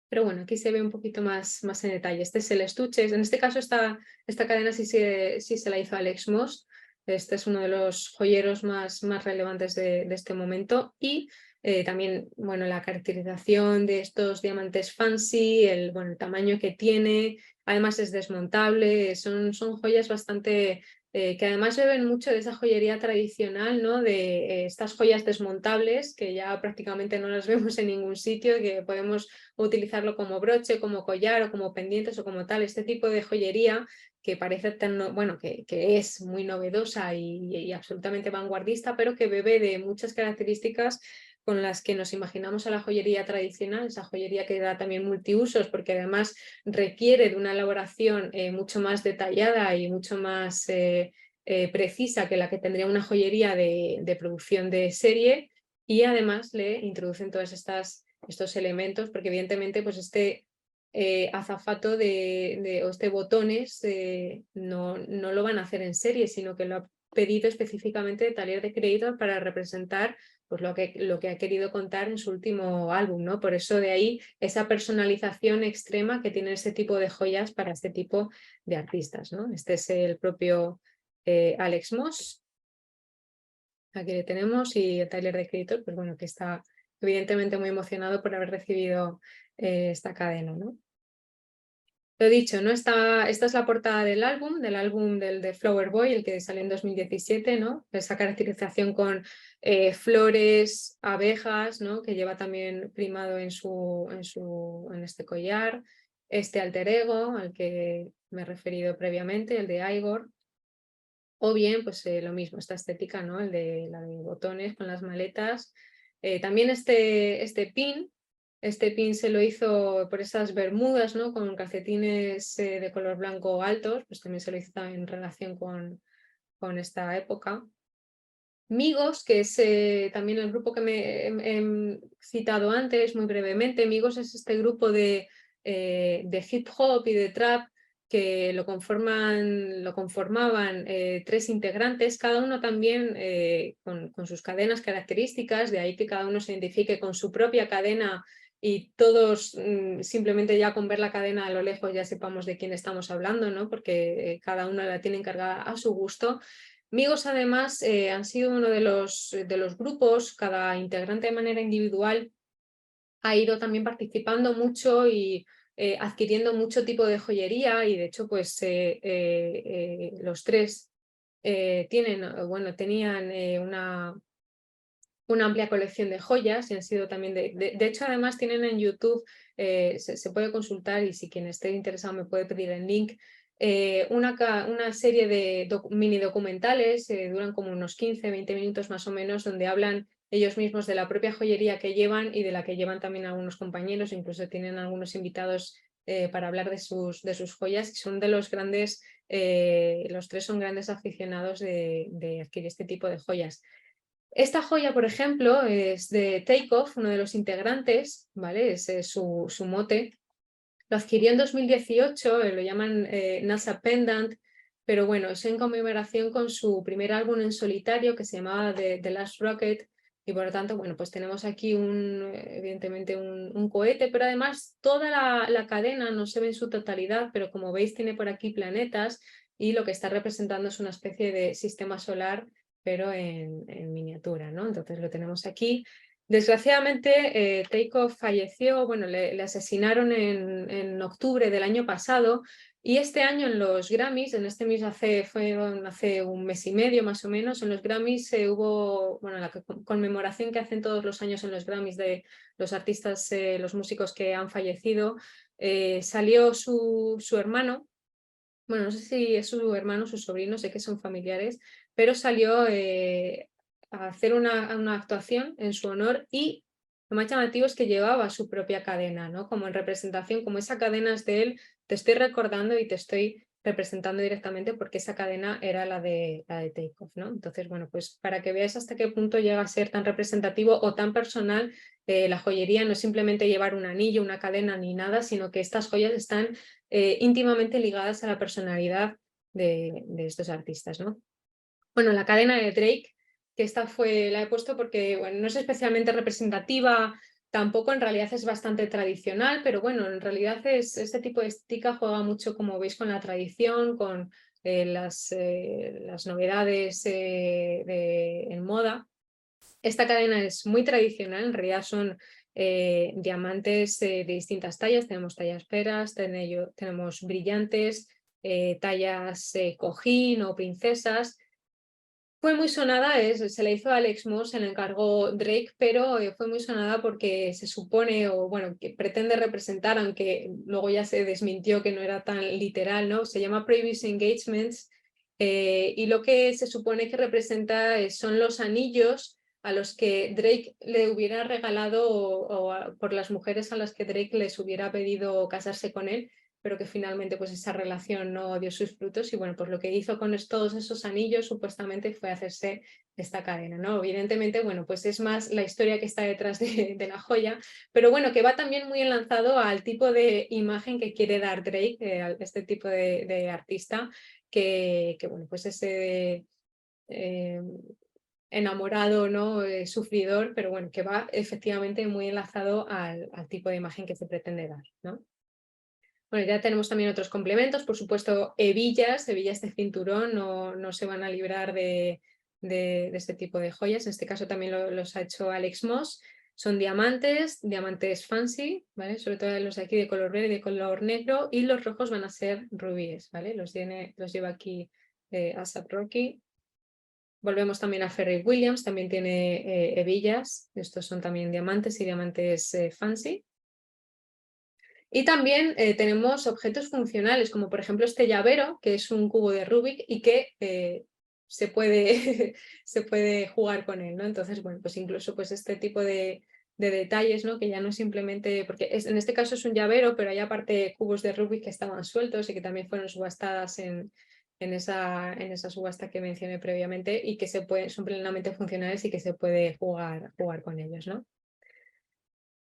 Pero bueno, aquí se ve un poquito más en detalle. Este es el estuche. En este caso esta cadena sí se la hizo Alex Moss. Este es uno de los joyeros más relevantes de este momento. Y también bueno, la caracterización de estos diamantes fancy, el tamaño que tiene. Además es desmontable. Son joyas bastante... que además beben mucho de esa joyería tradicional, ¿no? De estas joyas desmontables que ya prácticamente no las vemos en ningún sitio, que podemos utilizarlo como broche, como collar o como pendientes o como tal. Este tipo de joyería que parece tan, bueno, que es muy novedosa y absolutamente vanguardista, pero que bebe de muchas características con las que nos imaginamos a la joyería tradicional, esa joyería que da también multiusos, porque además requiere de una elaboración mucho más detallada y mucho más precisa que la que tendría una joyería de producción de serie, y además le introducen todas estos elementos, porque evidentemente pues este azafato o este botones no lo van a hacer en serie, sino que lo ha pedido específicamente Taller de Crédito para representar pues lo que ha querido contar en su último álbum, ¿no? Por eso de ahí esa personalización extrema que tiene este tipo de joyas para este tipo de artistas, ¿no? Este es el propio Alex Moss. Aquí le tenemos, y el Tyler de Creator, pues bueno, que está evidentemente muy emocionado por haber recibido esta cadena, ¿no? Lo dicho, ¿no? Esta es la portada del álbum del de Flower Boy, el que salió en 2017, ¿no? Esa caracterización con flores, abejas, ¿no? Que lleva también primado en este collar. Este alter ego al que me he referido previamente, el de Igor. O bien, pues lo mismo, esta estética, ¿no? La de botones con las maletas. También este pin se lo hizo por esas bermudas, ¿no? Con calcetines de color blanco altos, pues también se lo hizo en relación con esta época. Migos, que es también el grupo que me he citado antes muy brevemente. Migos es este grupo de hip hop y de trap que lo conformaban 3 integrantes, cada uno también con sus cadenas características, de ahí que cada uno se identifique con su propia cadena y todos simplemente ya con ver la cadena a lo lejos ya sepamos de quién estamos hablando, ¿no? Porque cada uno la tiene encargada a su gusto. Migos además han sido uno de los grupos, cada integrante de manera individual ha ido también participando mucho y adquiriendo mucho tipo de joyería, y de hecho pues los 3 tenían una amplia colección de joyas y han sido también de hecho además tienen en YouTube, se puede consultar, y si quien esté interesado me puede pedir el link, una serie de mini documentales, duran como unos 15-20 minutos más o menos, donde hablan ellos mismos de la propia joyería que llevan y de la que llevan también algunos compañeros, incluso tienen algunos invitados para hablar de sus joyas, que son de los grandes, los 3 son grandes aficionados de adquirir este tipo de joyas. Esta joya, por ejemplo, es de Takeoff, uno de los integrantes, ¿vale? Ese es su mote. Lo adquirió en 2018, lo llaman NASA Pendant, pero bueno, es en conmemoración con su primer álbum en solitario que se llamaba The Last Rocket, y por lo tanto, bueno, pues tenemos aquí evidentemente un cohete, pero además toda la cadena no se ve en su totalidad, pero como veis tiene por aquí planetas y lo que está representando es una especie de sistema solar, pero en miniatura, ¿no? Entonces lo tenemos aquí. Desgraciadamente, Takeoff falleció, bueno, le asesinaron en octubre del año pasado, y este año en los Grammys, hace un mes y medio más o menos, en los Grammys hubo, bueno, la conmemoración que hacen todos los años en los Grammys de los artistas, los músicos que han fallecido. salió su hermano, bueno, no sé si es su hermano o su sobrino, sé que son familiares, pero salió a hacer una actuación en su honor y lo más llamativo es que llevaba su propia cadena, ¿no? Como en representación, como esa cadena es de él, te estoy recordando y te estoy representando directamente porque esa cadena era la de Take-Off, ¿no? Entonces, bueno, pues para que veáis hasta qué punto llega a ser tan representativo o tan personal, la joyería no es simplemente llevar un anillo, una cadena ni nada, sino que estas joyas están íntimamente ligadas a la personalidad de estos artistas, ¿no? Bueno, la cadena de Drake, que la he puesto porque bueno, no es especialmente representativa, tampoco en realidad es bastante tradicional, pero bueno, en realidad este tipo de estética juega mucho, como veis, con la tradición, con las novedades en moda. Esta cadena es muy tradicional, en realidad son diamantes de distintas tallas, tenemos tallas peras, tenemos brillantes, tallas cojín o princesas. Fue muy sonada, se la hizo a Alex Moss, se la encargó Drake, pero fue muy sonada porque se supone, o bueno, que pretende representar, aunque luego ya se desmintió que no era tan literal, ¿no? Se llama Previous Engagements, y lo que se supone que representa son los anillos a los que Drake le hubiera regalado por las mujeres a las que Drake les hubiera pedido casarse con él, pero que finalmente pues esa relación no dio sus frutos y bueno, pues lo que hizo con todos esos anillos supuestamente fue hacerse esta cadena, ¿no? Evidentemente, bueno, pues es más la historia que está detrás de la joya, pero bueno, que va también muy enlazado al tipo de imagen que quiere dar Drake, a este tipo de artista, que bueno, pues ese enamorado, ¿no? Sufridor, pero bueno, que va efectivamente muy enlazado al tipo de imagen que se pretende dar, ¿no? Bueno, ya tenemos también otros complementos, por supuesto, hebillas de cinturón no se van a librar de este tipo de joyas, en este caso también los ha hecho Alex Moss, son diamantes fancy, ¿vale? Sobre todo los de aquí de color verde y de color negro, y los rojos van a ser rubíes, ¿vale? Los lleva aquí A$AP Rocky. Volvemos también a Pharrell Williams, también tiene hebillas, estos son también diamantes y diamantes fancy. Y también tenemos objetos funcionales, como por ejemplo este llavero, que es un cubo de Rubik y que se puede, se puede jugar con él, ¿no? Entonces, bueno, pues incluso pues este tipo de detalles, ¿no? Que ya no simplemente, porque en este caso es un llavero, pero hay aparte cubos de Rubik que estaban sueltos y que también fueron subastadas en esa subasta que mencioné previamente y que son plenamente funcionales y que se puede jugar con ellos, ¿no?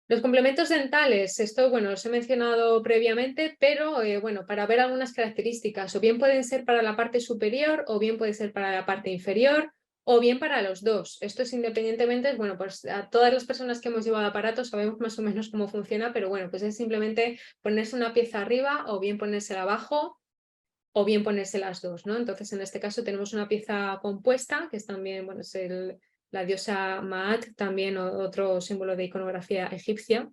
Los complementos dentales, esto bueno, los he mencionado previamente, pero bueno, para ver algunas características, o bien pueden ser para la parte superior, o bien puede ser para la parte inferior, o bien para los dos. Esto es independientemente, bueno, pues a todas las personas que hemos llevado aparatos sabemos más o menos cómo funciona, pero bueno, pues es simplemente ponerse una pieza arriba, o bien ponérsela abajo, o bien ponerse las dos, ¿no? Entonces, en este caso tenemos una pieza compuesta, que es también, bueno, es la diosa Maat, también otro símbolo de iconografía egipcia,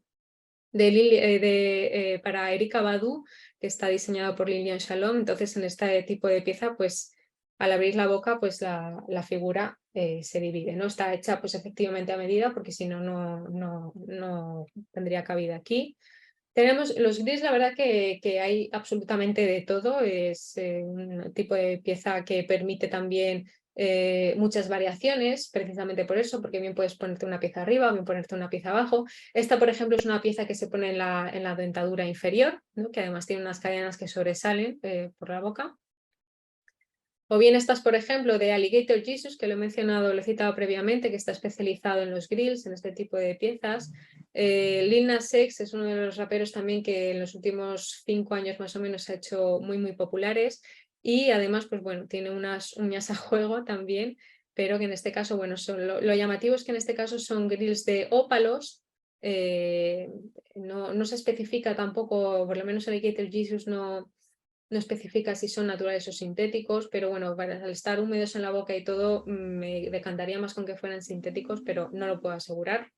para Erika Badu, que está diseñado por Lilian Shalom. Entonces, en este tipo de pieza, pues al abrir la boca, pues la figura se divide, ¿no? Está hecha pues efectivamente a medida, porque si no, no tendría cabida aquí. Tenemos los gris, la verdad que hay absolutamente de todo, es un tipo de pieza que permite también muchas variaciones, precisamente por eso, porque bien puedes ponerte una pieza arriba o bien ponerte una pieza abajo. Esta, por ejemplo, es una pieza que se pone en la dentadura inferior, ¿no? Que además tiene unas cadenas que sobresalen por la boca. O bien estas, por ejemplo, de Alligator Jesus, que lo he mencionado, lo he citado previamente, que está especializado en los grills, en este tipo de piezas. Lil Nas X es uno de los raperos también que en los últimos 5 años más o menos se ha hecho muy, muy populares. Y además, pues bueno, tiene unas uñas a juego también, pero que en este caso, bueno, lo llamativo es que en este caso son grills de ópalos. No se especifica tampoco, por lo menos Alligator Jesus no especifica si son naturales o sintéticos, pero bueno, al estar húmedos en la boca y todo, me decantaría más con que fueran sintéticos, pero no lo puedo asegurar.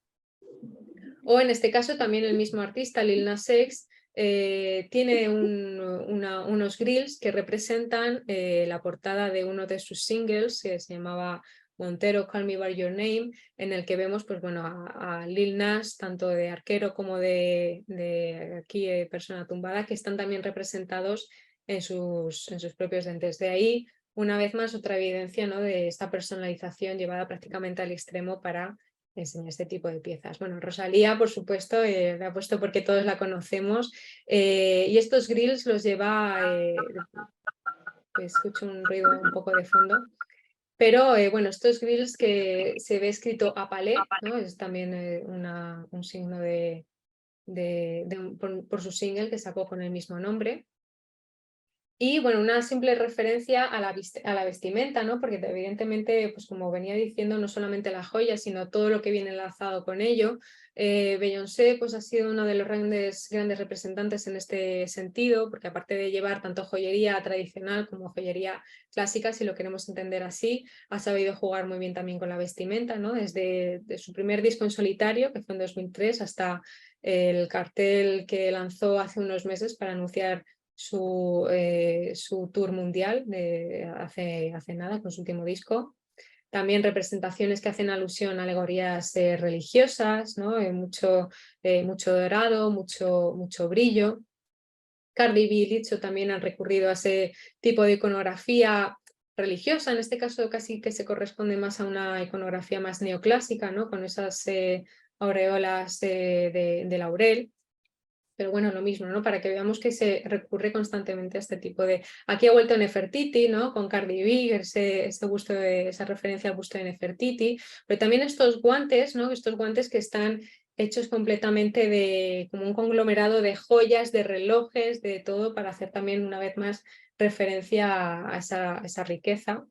O en este caso también el mismo artista, Lil Nas X, tiene unos grills que representan la portada de uno de sus singles, que se llamaba Montero, Call Me By Your Name, en el que vemos pues, bueno, a Lil Nas, tanto de arquero como de aquí persona tumbada, que están también representados en sus propios dentes. De ahí, una vez más, otra evidencia, ¿no?, de esta personalización llevada prácticamente al extremo para enseñar este tipo de piezas. Bueno, Rosalía, por supuesto, la he puesto porque todos la conocemos, y estos grills los lleva, escucho un ruido un poco de fondo, pero bueno, estos grills que se ve escrito a palé, ¿no?, es también un signo por su single que sacó con el mismo nombre. Y bueno, una simple referencia a la vestimenta, ¿no? Porque evidentemente, pues como venía diciendo, no solamente la joya, sino todo lo que viene enlazado con ello. Beyoncé pues, ha sido uno de los grandes representantes en este sentido, porque aparte de llevar tanto joyería tradicional como joyería clásica, si lo queremos entender así, ha sabido jugar muy bien también con la vestimenta, ¿no? Desde su primer disco en solitario, que fue en 2003, hasta el cartel que lanzó hace unos meses para anunciar su tour mundial hace nada, con su último disco. También representaciones que hacen alusión a alegorías religiosas, ¿no? Mucho dorado, mucho brillo. Cardi B y Lizzo también han recurrido a ese tipo de iconografía religiosa, en este caso casi que se corresponde más a una iconografía más neoclásica, ¿no?, con esas aureolas de laurel. Pero bueno, lo mismo, ¿no? Para que veamos que se recurre constantemente a este tipo de... Aquí ha vuelto Nefertiti, ¿no? Con Cardi B, esa referencia al busto de Nefertiti, pero también estos guantes, ¿no? Estos guantes que están hechos completamente de como un conglomerado de joyas, de relojes, de todo, para hacer también una vez más referencia a esa riqueza.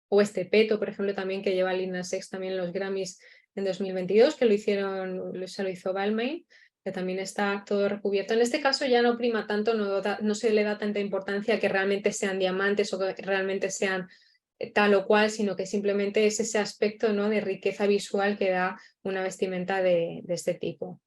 O este peto, por ejemplo, también que lleva Lil Nas X también en los Grammys en 2022, que se lo hizo Balmain, que también está todo recubierto. En este caso ya no prima tanto, no se le da tanta importancia a que realmente sean diamantes o que realmente sean tal o cual, sino que simplemente es ese aspecto, ¿no?, de riqueza visual que da una vestimenta de este tipo.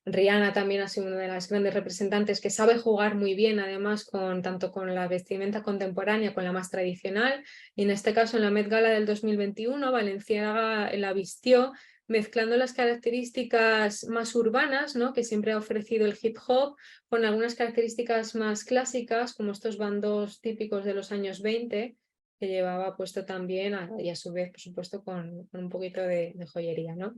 Rihanna también ha sido una de las grandes representantes que sabe jugar muy bien, además, tanto con la vestimenta contemporánea, con la más tradicional, y en este caso en la Met Gala del 2021, Balenciaga la vistió mezclando las características más urbanas, ¿no?, que siempre ha ofrecido el hip hop, con algunas características más clásicas, como estos bandos típicos de los años 20, que llevaba puesto también, y a su vez, por supuesto, con un poquito de joyería, ¿no?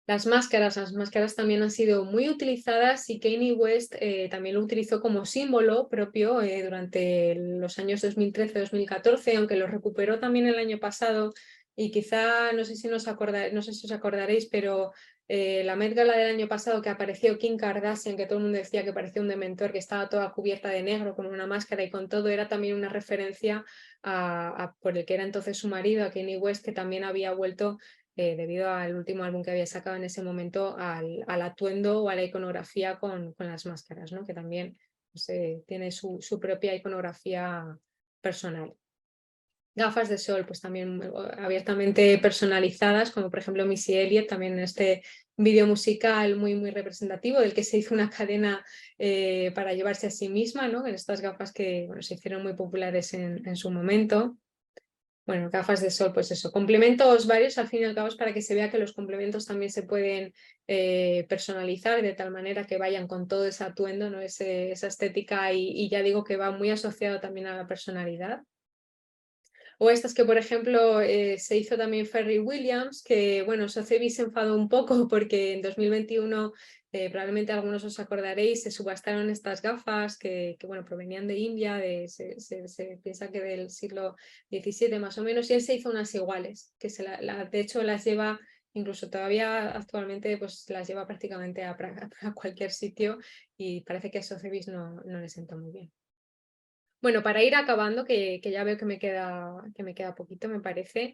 Las máscaras también han sido muy utilizadas y Kanye West también lo utilizó como símbolo propio durante los años 2013-2014, aunque lo recuperó también el año pasado, y quizá, no sé si os acordaréis, pero la Met Gala del año pasado, que apareció Kim Kardashian, que todo el mundo decía que parecía un dementor, que estaba toda cubierta de negro con una máscara y con todo, era también una referencia por el que era entonces su marido, a Kanye West, que también había vuelto debido al último álbum que había sacado en ese momento, al atuendo o a la iconografía con las máscaras, ¿no?, que también pues, tiene su propia iconografía personal. Gafas de sol, pues también abiertamente personalizadas, como por ejemplo Missy Elliott, también en este vídeo musical muy representativo, del que se hizo una cadena para llevarse a sí misma, ¿no?, en estas gafas que bueno, se hicieron muy populares en su momento. Bueno, gafas de sol, pues eso, complementos varios al fin y al cabo, para que se vea que los complementos también se pueden personalizar de tal manera que vayan con todo ese atuendo, ¿no?, esa estética, y ya digo que va muy asociado también a la personalidad. O estas que, por ejemplo, se hizo también Pharrell Williams, que bueno, Sotheby's se enfadó un poco porque en 2021, probablemente algunos os acordaréis, se subastaron estas gafas que bueno, provenían de India, se piensa que del siglo XVII más o menos, y él se hizo unas iguales, que de hecho las lleva, incluso todavía actualmente, pues las lleva prácticamente a cualquier sitio, y parece que a Sotheby's no le sentó muy bien. Bueno, para ir acabando, que ya veo que me queda poquito, me parece,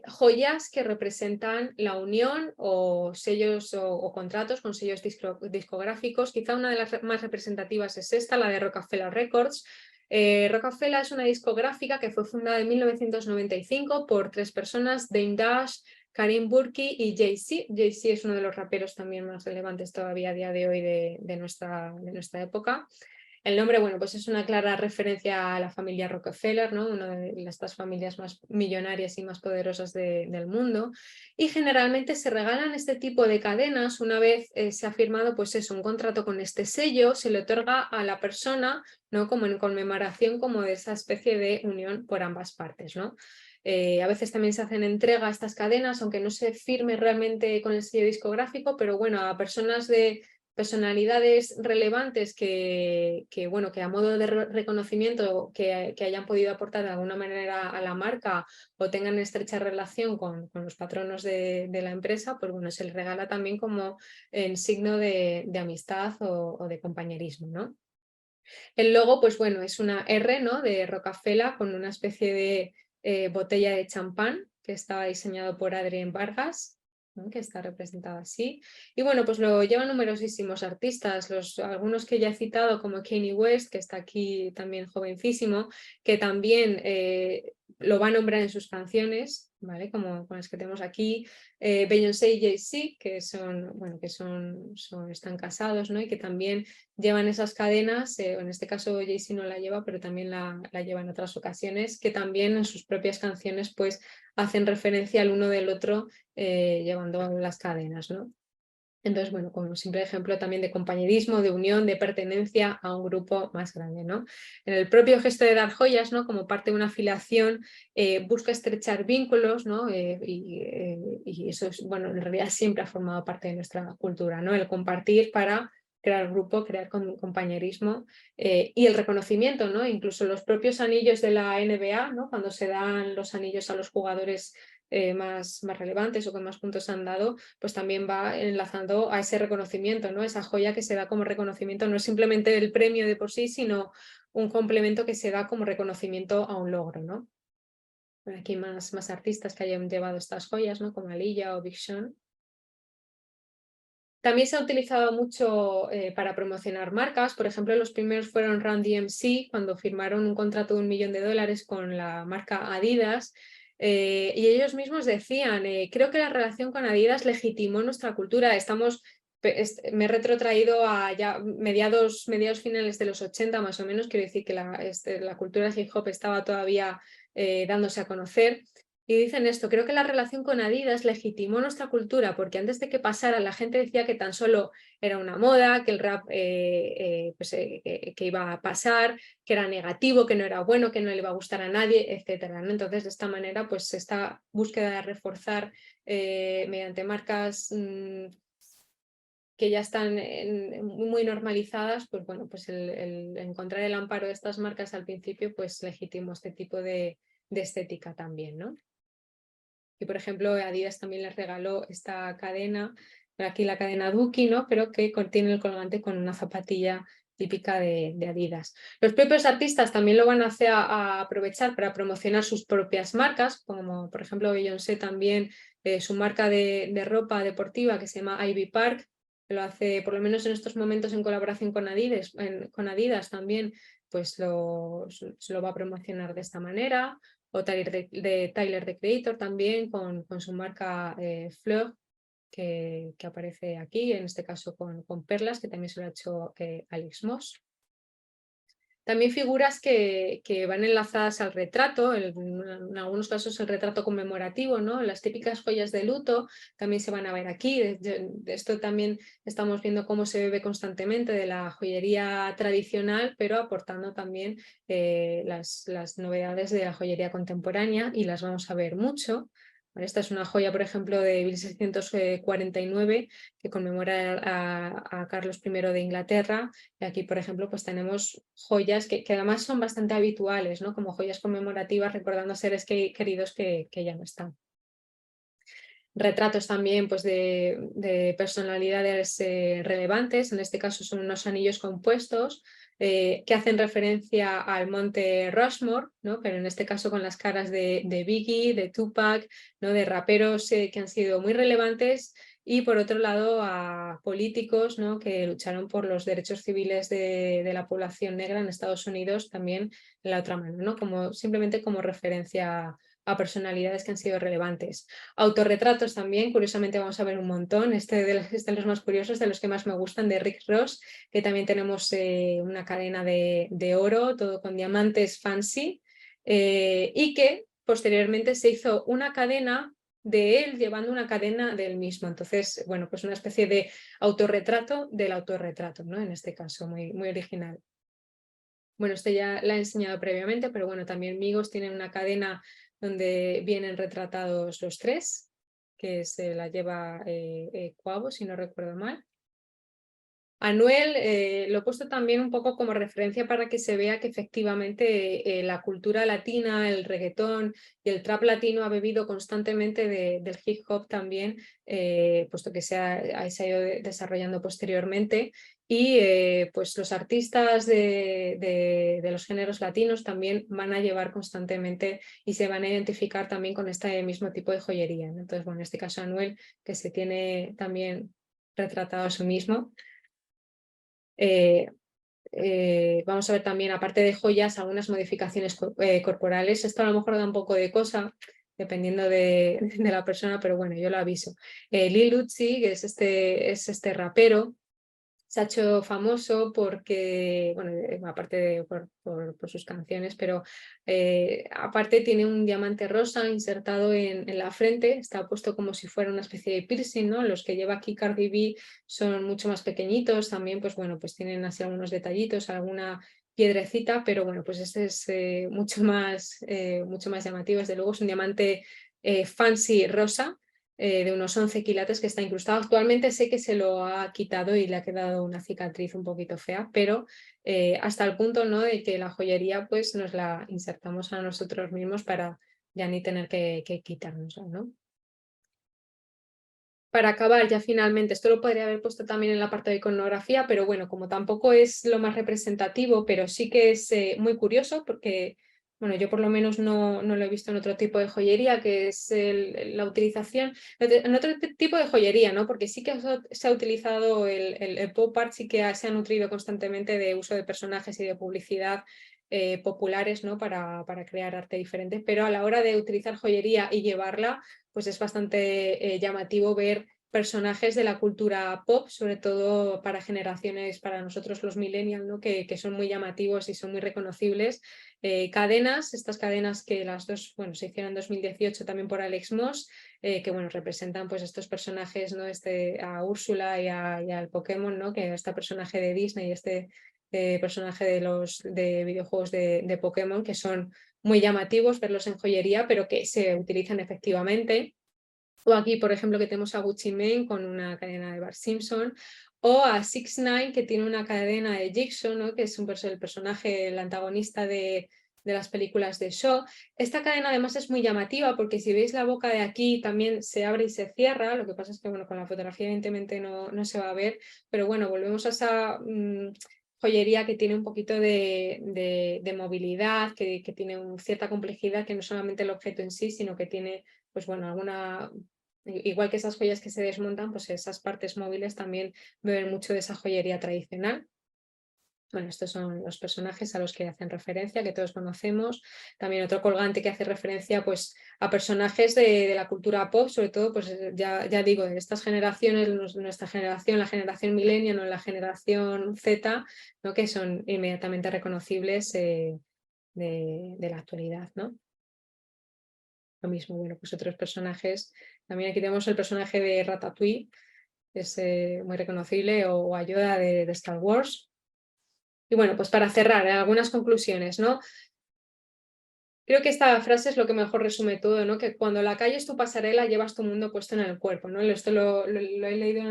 joyas que representan la unión o sellos o contratos con sellos discográficos. Quizá una de las más representativas es esta, la de Roc-A-Fella Records. Roc-A-Fella es una discográfica que fue fundada en 1995 por 3 personas, Dame Dash, Karim Burki y Jay-Z. Jay-Z es uno de los raperos también más relevantes todavía a día de hoy de nuestra época. El nombre, bueno, pues es una clara referencia a la familia Rockefeller, ¿no? Una de estas familias más millonarias y más poderosas del mundo. Y generalmente se regalan este tipo de cadenas una vez se ha firmado, pues eso, un contrato con este sello, se le otorga a la persona, ¿no? Como en conmemoración como de esa especie de unión por ambas partes, ¿no? A veces también se hacen entrega a estas cadenas, aunque no se firme realmente con el sello discográfico, pero bueno, a personas de personalidades relevantes bueno, que a modo de reconocimiento que hayan podido aportar de alguna manera a la marca o tengan estrecha relación con los patronos de la empresa, pues bueno, se les regala también como en signo de amistad o de compañerismo, ¿no? El logo, pues bueno, es una R, ¿no? De Rockefeller con una especie de botella de champán que estaba diseñado por Adrien Vargas, ¿no? Que está representado así. Y bueno, pues lo llevan numerosísimos artistas, algunos que ya he citado como Kanye West, que está aquí también jovencísimo, que también lo va a nombrar en sus canciones, ¿vale? Como con las que tenemos aquí. Beyoncé y Jay-Z, que bueno, están casados, ¿no? Y que también llevan esas cadenas, en este caso Jay-Z no la lleva, pero también la lleva en otras ocasiones, que también en sus propias canciones pues hacen referencia al uno del otro llevando las cadenas, ¿no? Entonces, bueno, como simple ejemplo también de compañerismo, de unión, de pertenencia a un grupo más grande, ¿no? En el propio gesto de dar joyas, ¿no? Como parte de una afiliación, busca estrechar vínculos, ¿no? Y eso es, bueno, en realidad siempre ha formado parte de nuestra cultura, ¿no? El compartir para crear grupo, crear compañerismo y el reconocimiento, ¿no? Incluso los propios anillos de la NBA, ¿no? Cuando se dan los anillos a los jugadores más relevantes o que más puntos han dado, pues también va enlazando a ese reconocimiento, ¿no? Esa joya que se da como reconocimiento, no es simplemente el premio de por sí, sino un complemento que se da como reconocimiento a un logro, ¿no? Aquí más artistas que hayan llevado estas joyas, ¿no? Como Aliyah o Big Sean. También se ha utilizado mucho para promocionar marcas. Por ejemplo, los primeros fueron Run DMC, cuando firmaron un contrato de $1 millón con la marca Adidas. Y ellos mismos decían, creo que la relación con Adidas legitimó nuestra cultura. Me he retrotraído a ya mediados finales de los 80 más o menos. Quiero decir que la cultura hip hop estaba todavía dándose a conocer. Y dicen esto, creo que la relación con Adidas legitimó nuestra cultura porque antes de que pasara la gente decía que tan solo era una moda, que el rap que iba a pasar, que era negativo, que no era bueno, que no le iba a gustar a nadie, etcétera, ¿no? Entonces de esta manera pues esta búsqueda de reforzar mediante marcas que ya están muy normalizadas, pues bueno, pues el encontrar el amparo de estas marcas al principio pues legitimó este tipo de estética también, ¿no? Y por ejemplo, Adidas también les regaló esta cadena, aquí la cadena Duki, ¿no? Pero que contiene el colgante con una zapatilla típica de Adidas. Los propios artistas también lo van a hacer a aprovechar para promocionar sus propias marcas, como por ejemplo Beyoncé también, su marca de ropa deportiva que se llama Ivy Park, que lo hace por lo menos en estos momentos en colaboración con Adidas también, pues lo va a promocionar de esta manera. O Tyler the Creator también con su marca Fleur, que aparece aquí, en este caso con perlas, que también se lo ha hecho Alex Moss. También figuras que van enlazadas al retrato, en algunos casos el retrato conmemorativo, ¿no? Las típicas joyas de luto también se van a ver aquí. De esto también estamos viendo cómo se bebe constantemente de la joyería tradicional, pero aportando también las novedades de la joyería contemporánea y las vamos a ver mucho. Esta es una joya, por ejemplo, de 1649 que conmemora a Carlos I de Inglaterra. Y aquí, por ejemplo, pues tenemos joyas que además son bastante habituales, ¿no? Como joyas conmemorativas recordando a seres queridos que ya no están. Retratos también pues, de personalidades relevantes, en este caso son unos anillos compuestos que hacen referencia al monte Rushmore, ¿no? Pero en este caso con las caras de Biggie, de Tupac, ¿no? De raperos que han sido muy relevantes y por otro lado a políticos, ¿no? Que lucharon por los derechos civiles de la población negra en Estados Unidos también en la otra mano, ¿no? Simplemente como referencia a personalidades que han sido relevantes. Autorretratos también, curiosamente vamos a ver un montón, este de los más curiosos, de los que más me gustan, de Rick Ross, que también tenemos una cadena de oro, todo con diamantes fancy, y que posteriormente se hizo una cadena de él llevando una cadena del mismo. Entonces, bueno, pues una especie de autorretrato del autorretrato, ¿no? En este caso, muy, muy original. Bueno, este ya la he enseñado previamente, pero bueno, también Migos tienen una cadena donde vienen retratados los tres, que se la lleva Cuavo, si no recuerdo mal. Anuel lo he puesto también un poco como referencia para que se vea que efectivamente la cultura latina, el reggaetón y el trap latino ha bebido constantemente del hip hop también, puesto que se ha ido desarrollando posteriormente. Y pues los artistas de los géneros latinos también van a llevar constantemente y se van a identificar también con este mismo tipo de joyería, ¿no? Entonces, bueno, en este caso Anuel, que se tiene también retratado a sí mismo. Vamos a ver también, aparte de joyas, algunas modificaciones corporales. Esto a lo mejor da un poco de cosa, dependiendo de la persona, pero bueno, yo lo aviso. Lil Uzi, que es este rapero, se ha hecho famoso porque, bueno, aparte por sus canciones, pero aparte tiene un diamante rosa insertado en la frente, está puesto como si fuera una especie de piercing, ¿no? Los que lleva aquí Cardi B son mucho más pequeñitos, también, pues bueno, pues tienen así algunos detallitos, alguna piedrecita, pero bueno, pues este es mucho más llamativo. Desde luego es un diamante fancy rosa, de unos 11 quilates que está incrustado. Actualmente sé que se lo ha quitado y le ha quedado una cicatriz un poquito fea, pero hasta el punto, ¿no?, de que la joyería pues nos la insertamos a nosotros mismos para ya ni tener que quitárnosla, ¿no? Para acabar ya finalmente, esto lo podría haber puesto también en la parte de iconografía, pero bueno, como tampoco es lo más representativo, pero sí que es muy curioso porque, bueno, yo por lo menos no lo he visto en otro tipo de joyería, que es la utilización, en otro tipo de joyería, ¿no? Porque sí que se ha utilizado el pop art, sí que se ha nutrido constantemente de uso de personajes y de publicidad populares, ¿no? Para crear arte diferente, pero a la hora de utilizar joyería y llevarla, pues es bastante llamativo ver personajes de la cultura pop, sobre todo para generaciones, para nosotros los millennials, ¿no?, que son muy llamativos y son muy reconocibles. Cadenas, estas cadenas que las dos, bueno, se hicieron en 2018 también por Alex Moss, que bueno, representan pues estos personajes, ¿no?, a Úrsula y al Pokémon, ¿no?, que este personaje de Disney y este personaje de videojuegos de Pokémon, que son muy llamativos verlos en joyería, pero que se utilizan efectivamente. O aquí, por ejemplo, que tenemos a Gucci Mane con una cadena de Bart Simpson, o a 6ix9ine, que tiene una cadena de Jigsaw, ¿no?, que es el personaje, el antagonista de las películas de Shaw. Esta cadena además es muy llamativa porque si veis la boca de aquí también se abre y se cierra, lo que pasa es que bueno, con la fotografía evidentemente no se va a ver, pero bueno, volvemos a esa joyería que tiene un poquito de movilidad, que tiene cierta complejidad, que no solamente el objeto en sí, sino que tiene, pues bueno, igual que esas joyas que se desmontan, pues esas partes móviles también beben mucho de esa joyería tradicional. Bueno, estos son los personajes a los que hacen referencia, que todos conocemos. También otro colgante que hace referencia pues, a personajes de la cultura pop, sobre todo, pues ya digo, de estas generaciones, nuestra generación, la generación millennial o la generación Z, ¿no?, que son inmediatamente reconocibles de la actualidad, ¿no? Lo mismo, bueno, pues otros personajes. También aquí tenemos el personaje de Ratatouille, que es muy reconocible, o a Yoda de Star Wars. Y bueno, pues para cerrar, algunas conclusiones, ¿no? Creo que esta frase es lo que mejor resume todo, ¿no? Que cuando la calle es tu pasarela, llevas tu mundo puesto en el cuerpo, ¿no? Esto lo he leído,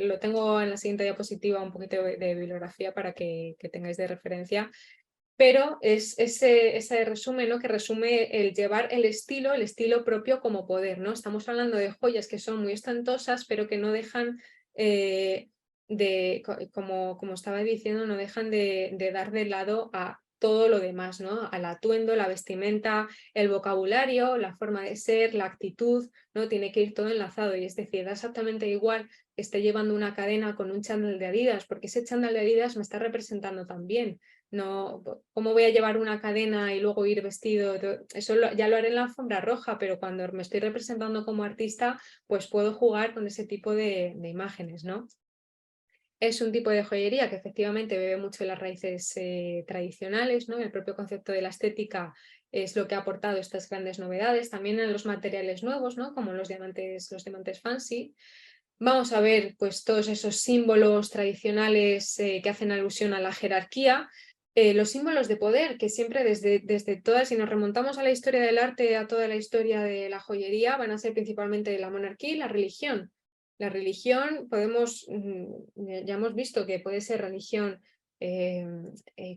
lo tengo en la siguiente diapositiva, un poquito de bibliografía para que tengáis de referencia. Pero es ese resumen, ¿no?, que resume el llevar el estilo propio como poder, ¿no? Estamos hablando de joyas que son muy ostentosas, pero que no dejan como estaba diciendo, no dejan de dar de lado a todo lo demás, ¿no? Al atuendo, la vestimenta, el vocabulario, la forma de ser, la actitud, ¿no? Tiene que ir todo enlazado y es decir, da exactamente igual que esté llevando una cadena con un chándal de Adidas, porque ese chándal de Adidas me está representando también. No, ¿cómo voy a llevar una cadena y luego ir vestido? Eso ya lo haré en la alfombra roja, pero cuando me estoy representando como artista, pues puedo jugar con ese tipo de imágenes, ¿no? Es un tipo de joyería que efectivamente bebe mucho de las raíces tradicionales, ¿no? El propio concepto de la estética es lo que ha aportado estas grandes novedades, también en los materiales nuevos, ¿no? Como los diamantes fancy. Vamos a ver pues todos esos símbolos tradicionales que hacen alusión a la jerarquía, los símbolos de poder que siempre desde todas, si nos remontamos a la historia del arte, a toda la historia de la joyería, van a ser principalmente la monarquía y la religión. La religión ya hemos visto que puede ser religión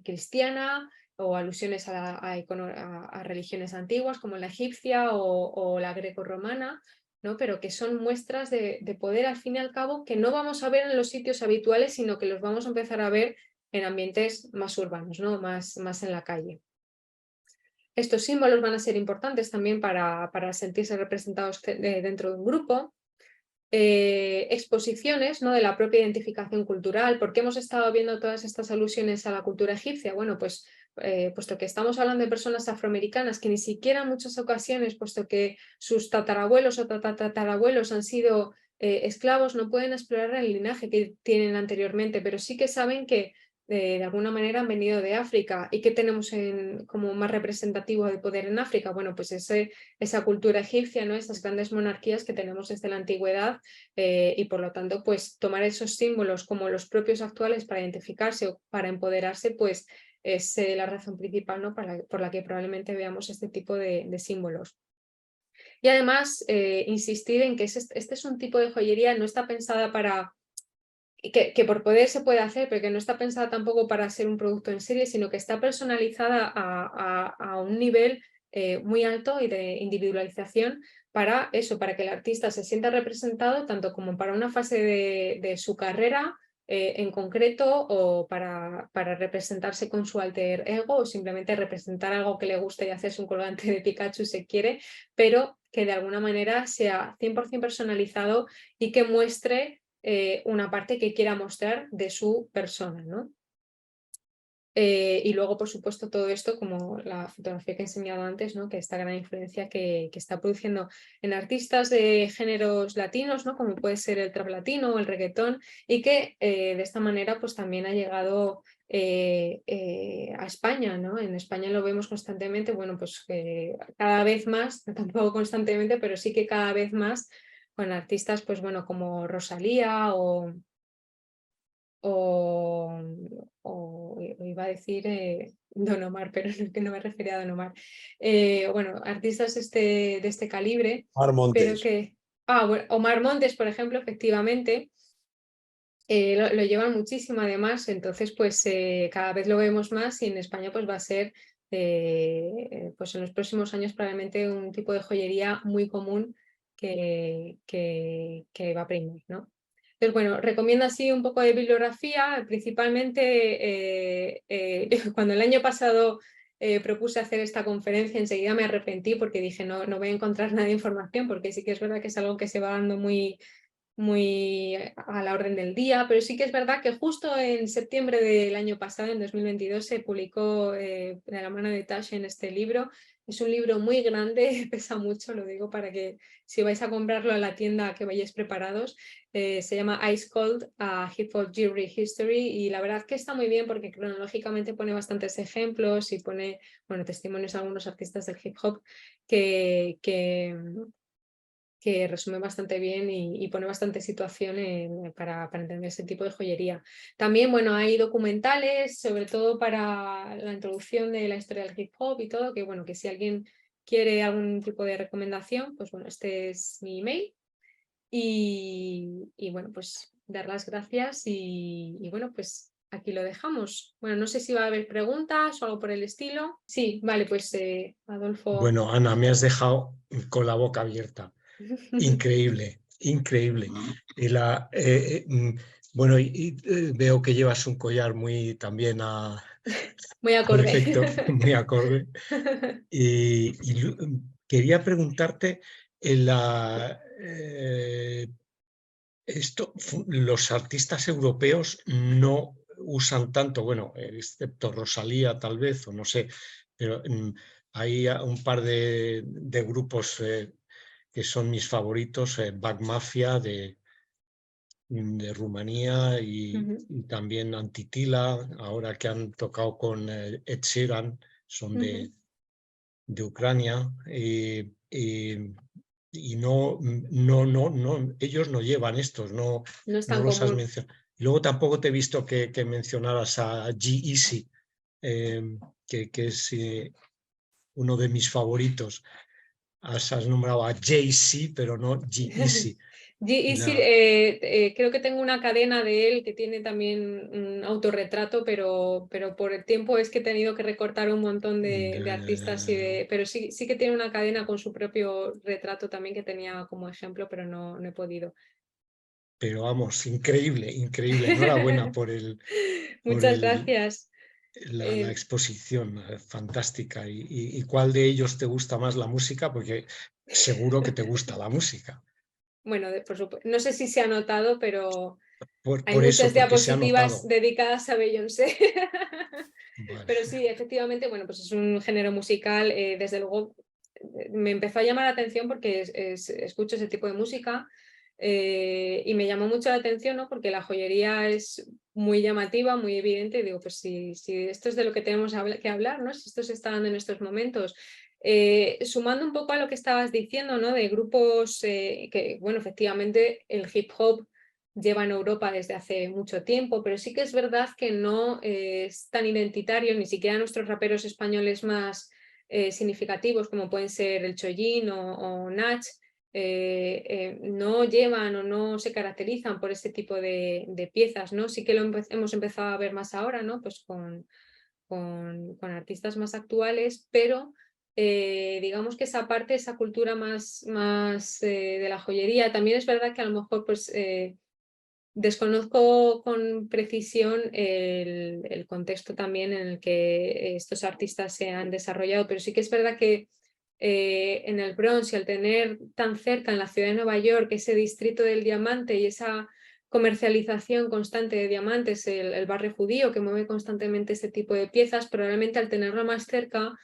cristiana o alusiones a religiones antiguas como la egipcia o la greco-romana, ¿no? Pero que son muestras de poder al fin y al cabo que no vamos a ver en los sitios habituales, sino que los vamos a empezar a ver en ambientes más urbanos, ¿no? Más en la calle. Estos símbolos van a ser importantes también para sentirse representados dentro de un grupo. Exposiciones, ¿no? De la propia identificación cultural. ¿Por qué hemos estado viendo todas estas alusiones a la cultura egipcia? Bueno, pues puesto que estamos hablando de personas afroamericanas que ni siquiera en muchas ocasiones, puesto que sus tatarabuelos o tatarabuelos han sido esclavos, no pueden explorar el linaje que tienen anteriormente, pero sí que saben que de alguna manera han venido de África. ¿Y qué tenemos como más representativo de poder en África? Bueno, pues esa cultura egipcia, ¿no? Esas grandes monarquías que tenemos desde la antigüedad y por lo tanto, pues tomar esos símbolos como los propios actuales para identificarse o para empoderarse, pues es la razón principal, ¿no? por la que probablemente veamos este tipo de símbolos. Y además, insistir en que este es un tipo de joyería, no está pensada para que por poder se puede hacer, pero que no está pensada tampoco para ser un producto en serie, sino que está personalizada a un nivel muy alto y de individualización para eso, para que el artista se sienta representado tanto como para una fase de su carrera en concreto o para representarse con su alter ego o simplemente representar algo que le guste y hacerse un colgante de Pikachu si quiere, pero que de alguna manera sea 100% personalizado y que muestre una parte que quiera mostrar de su persona, ¿no? Y luego, por supuesto, todo esto, como la fotografía que he enseñado antes, ¿no? Que esta gran influencia que está produciendo en artistas de géneros latinos, ¿no? Como puede ser el trap latino o el reggaetón, y que de esta manera pues también ha llegado a España, ¿no? En España lo vemos constantemente, bueno, pues cada vez más, tampoco constantemente, pero sí que cada vez más con artistas, pues bueno, como Rosalía o iba a decir Don Omar, pero no, que no me refería a Don Omar. Bueno, artistas de este calibre, Mar pero Montes. que... bueno, Omar Montes, por ejemplo, efectivamente, lo llevan muchísimo además, entonces pues cada vez lo vemos más y en España pues va a ser pues en los próximos años probablemente un tipo de joyería muy común que va a primar, ¿no? Entonces, bueno, recomiendo así un poco de bibliografía, principalmente cuando el año pasado propuse hacer esta conferencia, enseguida me arrepentí porque dije no voy a encontrar nada de información, porque sí que es verdad que es algo que se va dando muy a la orden del día, pero sí que es verdad que justo en septiembre del año pasado, en 2022, se publicó de la mano de Tash en este libro. Es un libro muy grande, pesa mucho, lo digo para que si vais a comprarlo a la tienda que vayáis preparados. Se llama Ice Cold, Hip Hop Jewelry History, y la verdad que está muy bien porque cronológicamente pone bastantes ejemplos y pone testimonios de algunos artistas del hip hop que resume bastante bien y pone bastante situación para entender ese tipo de joyería. También, bueno, hay documentales, sobre todo para la introducción de la historia del hip hop y todo, que bueno, que si alguien quiere algún tipo de recomendación, pues bueno, este es mi email. Y bueno, pues dar las gracias y bueno, pues aquí lo dejamos. Bueno, no sé si va a haber preguntas o algo por el estilo. Sí, vale, pues Adolfo. Bueno, Ana, me has dejado con la boca abierta. Increíble, increíble. Bueno, veo que llevas un collar muy también Muy al acorde. efecto, muy acorde. Y quería preguntarte, los artistas europeos no usan tanto, bueno, excepto Rosalía tal vez, o no sé, pero hay un par de grupos que son mis favoritos, Bach Mafia de Rumanía y también Antitila, ahora que han tocado con Ed Sheeran, son de Ucrania, y no, ellos no llevan estos, no es tan los has común. mencionado. Luego tampoco te he visto que mencionaras a G-Eazy, que es uno de mis favoritos. Has nombrado a Jay-Z, pero no G-Eazy. Creo que tengo una cadena de él que tiene también un autorretrato, pero por el tiempo es que he tenido que recortar un montón de artistas pero sí que tiene una cadena con su propio retrato también que tenía como ejemplo, pero no he podido. Pero vamos, increíble, increíble. Enhorabuena por Muchas gracias. la exposición, fantástica. ¿Y cuál de ellos te gusta más la música? Porque seguro que te gusta la música. Bueno, por supuesto, no sé si se ha notado, pero hay Por eso, muchas porque se ha diapositivas notado. dedicadas a Beyoncé. Vale. Pero sí, efectivamente, bueno, pues es un género musical, desde luego me empezó a llamar la atención porque escucho ese tipo de música y me llamó mucho la atención, ¿no? Porque la joyería es muy llamativa, muy evidente, y digo, pues si esto es de lo que tenemos que hablar, ¿no? Si esto se está dando en estos momentos. Sumando un poco a lo que estabas diciendo, ¿no? De grupos que, bueno, efectivamente el hip hop lleva en Europa desde hace mucho tiempo, pero sí que es verdad que no es tan identitario, ni siquiera nuestros raperos españoles más significativos como pueden ser el Chollín o Nach, no llevan o no se caracterizan por este tipo de piezas, ¿no? Sí que lo hemos empezado a ver más ahora, ¿no? Pues con artistas más actuales, pero digamos que esa parte, esa cultura más de la joyería, también es verdad que a lo mejor pues desconozco con precisión el contexto también en el que estos artistas se han desarrollado, pero sí que es verdad que en el Bronx, y al tener tan cerca en la ciudad de Nueva York ese distrito del diamante y esa comercialización constante de diamantes, el barrio judío que mueve constantemente este tipo de piezas, probablemente al tenerlo más cerca,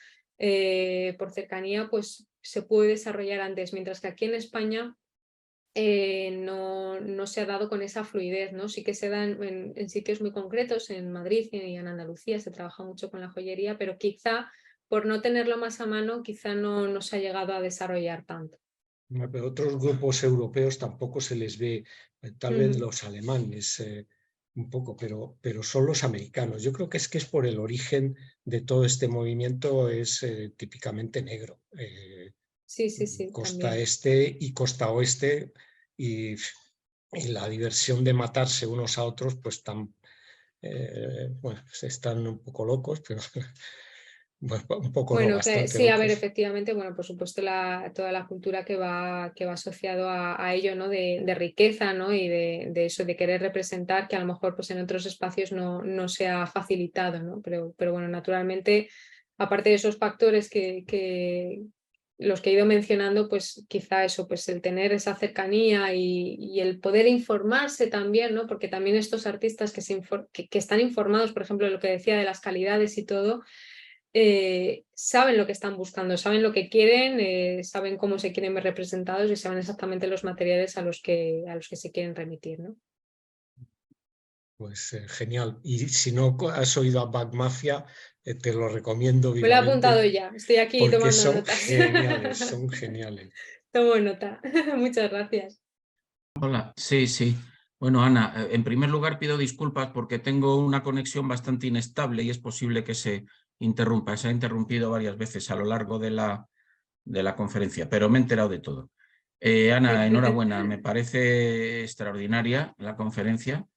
por cercanía, pues se puede desarrollar antes, mientras que aquí en España no se ha dado con esa fluidez, ¿no? Sí que se da en sitios muy concretos, en Madrid y en Andalucía se trabaja mucho con la joyería, pero quizá por no tenerlo más a mano, quizá no se ha llegado a desarrollar tanto. Pero otros grupos europeos tampoco se les ve, tal vez los alemanes un poco, pero son los americanos. Yo creo que es por el origen de todo este movimiento, es típicamente negro. Sí, Costa también. este y costa oeste, y la diversión de matarse unos a otros, pues bueno, pues están un poco locos, pero un poco no, Bueno, bastante sí, a ver, locos. efectivamente, bueno, por supuesto toda la cultura que va asociado a ello, ¿no? De riqueza, ¿no? Y de eso, de querer representar, que a lo mejor pues en otros espacios no se ha facilitado, ¿no? Pero bueno, naturalmente, aparte de esos factores que los que he ido mencionando, pues quizá eso, pues el tener esa cercanía y el poder informarse también, ¿no? Porque también estos artistas que están informados, por ejemplo, lo que decía de las calidades y todo, saben lo que están buscando, saben lo que quieren, saben cómo se quieren ver representados y saben exactamente los materiales a los que se quieren remitir, ¿no? Pues genial. Y si no has oído a Bach Mafia, te lo recomiendo Me lo he apuntado vivamente ya, estoy aquí porque tomando son notas. geniales, son geniales. Tomo nota. Muchas gracias. Hola, sí, sí. Bueno, Ana, en primer lugar pido disculpas porque tengo una conexión bastante inestable y es posible que se interrumpa. Se ha interrumpido varias veces a lo largo de la conferencia, pero me he enterado de todo. Ana, enhorabuena, me parece extraordinaria la conferencia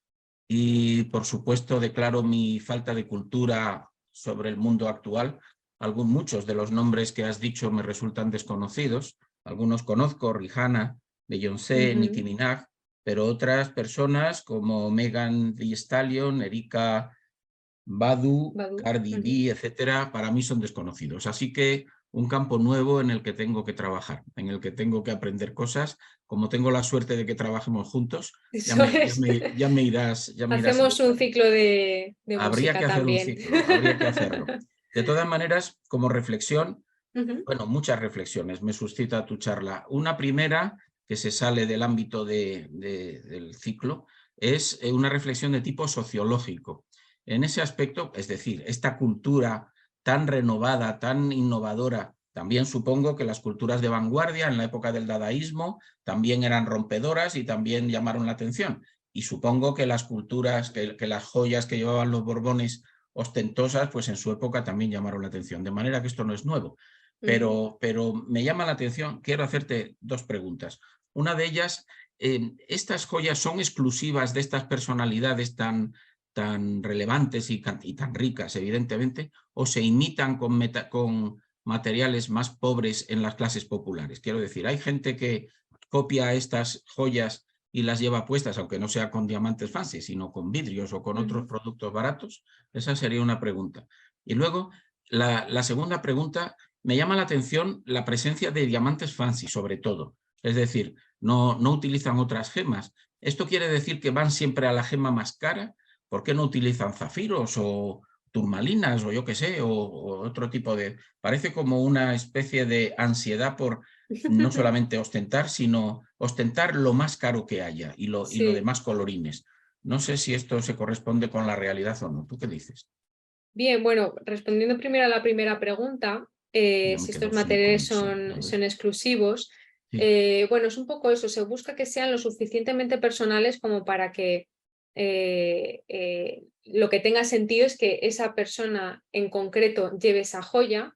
y, por supuesto, declaro mi falta de cultura sobre el mundo actual. Muchos de los nombres que has dicho me resultan desconocidos. Algunos conozco, Rihanna, Beyoncé, Nicki Minaj, pero otras personas como Megan Thee Stallion, Erykah Badu, Cardi B, etcétera, para mí son desconocidos. Así que un campo nuevo en el que tengo que trabajar, en el que tengo que aprender cosas. Como tengo la suerte de que trabajemos juntos, ya me irás Hacemos un ciclo de habría música que hacer un también. ciclo, habría que hacerlo. De todas maneras, como reflexión, Ujú. bueno, muchas reflexiones me suscita tu charla. Una primera, que se sale del ámbito del ciclo, es una reflexión de tipo sociológico. En ese aspecto, es decir, esta cultura tan renovada, tan innovadora, también supongo que las culturas de vanguardia en la época del dadaísmo también eran rompedoras y también llamaron la atención. Y supongo que las culturas, que las joyas que llevaban los Borbones ostentosas, pues en su época también llamaron la atención. De manera que esto no es nuevo. Pero me llama la atención, quiero hacerte dos preguntas. Una de ellas, ¿estas joyas son exclusivas de estas personalidades tan relevantes y tan ricas, evidentemente, o se imitan con materiales más pobres en las clases populares? Quiero decir, hay gente que copia estas joyas y las lleva puestas, aunque no sea con diamantes fancy, sino con vidrios o con otros productos baratos. Esa sería una pregunta. Y luego, la segunda pregunta, me llama la atención la presencia de diamantes fancy, sobre todo. Es decir, no utilizan otras gemas. ¿Esto quiere decir que van siempre a la gema más cara? ¿Por qué no utilizan zafiros o turmalinas o yo qué sé, o otro tipo de... Parece como una especie de ansiedad por no solamente ostentar, sino ostentar lo más caro que haya y lo de más colorines. No sé si esto se corresponde con la realidad o no. ¿Tú qué dices? Bien, bueno, respondiendo primero a la primera pregunta, Ya me si estos quedo sin materiales conexión. son exclusivos, Sí. bueno, es un poco eso, se busca que sean lo suficientemente personales como para que lo que tenga sentido es que esa persona en concreto lleve esa joya.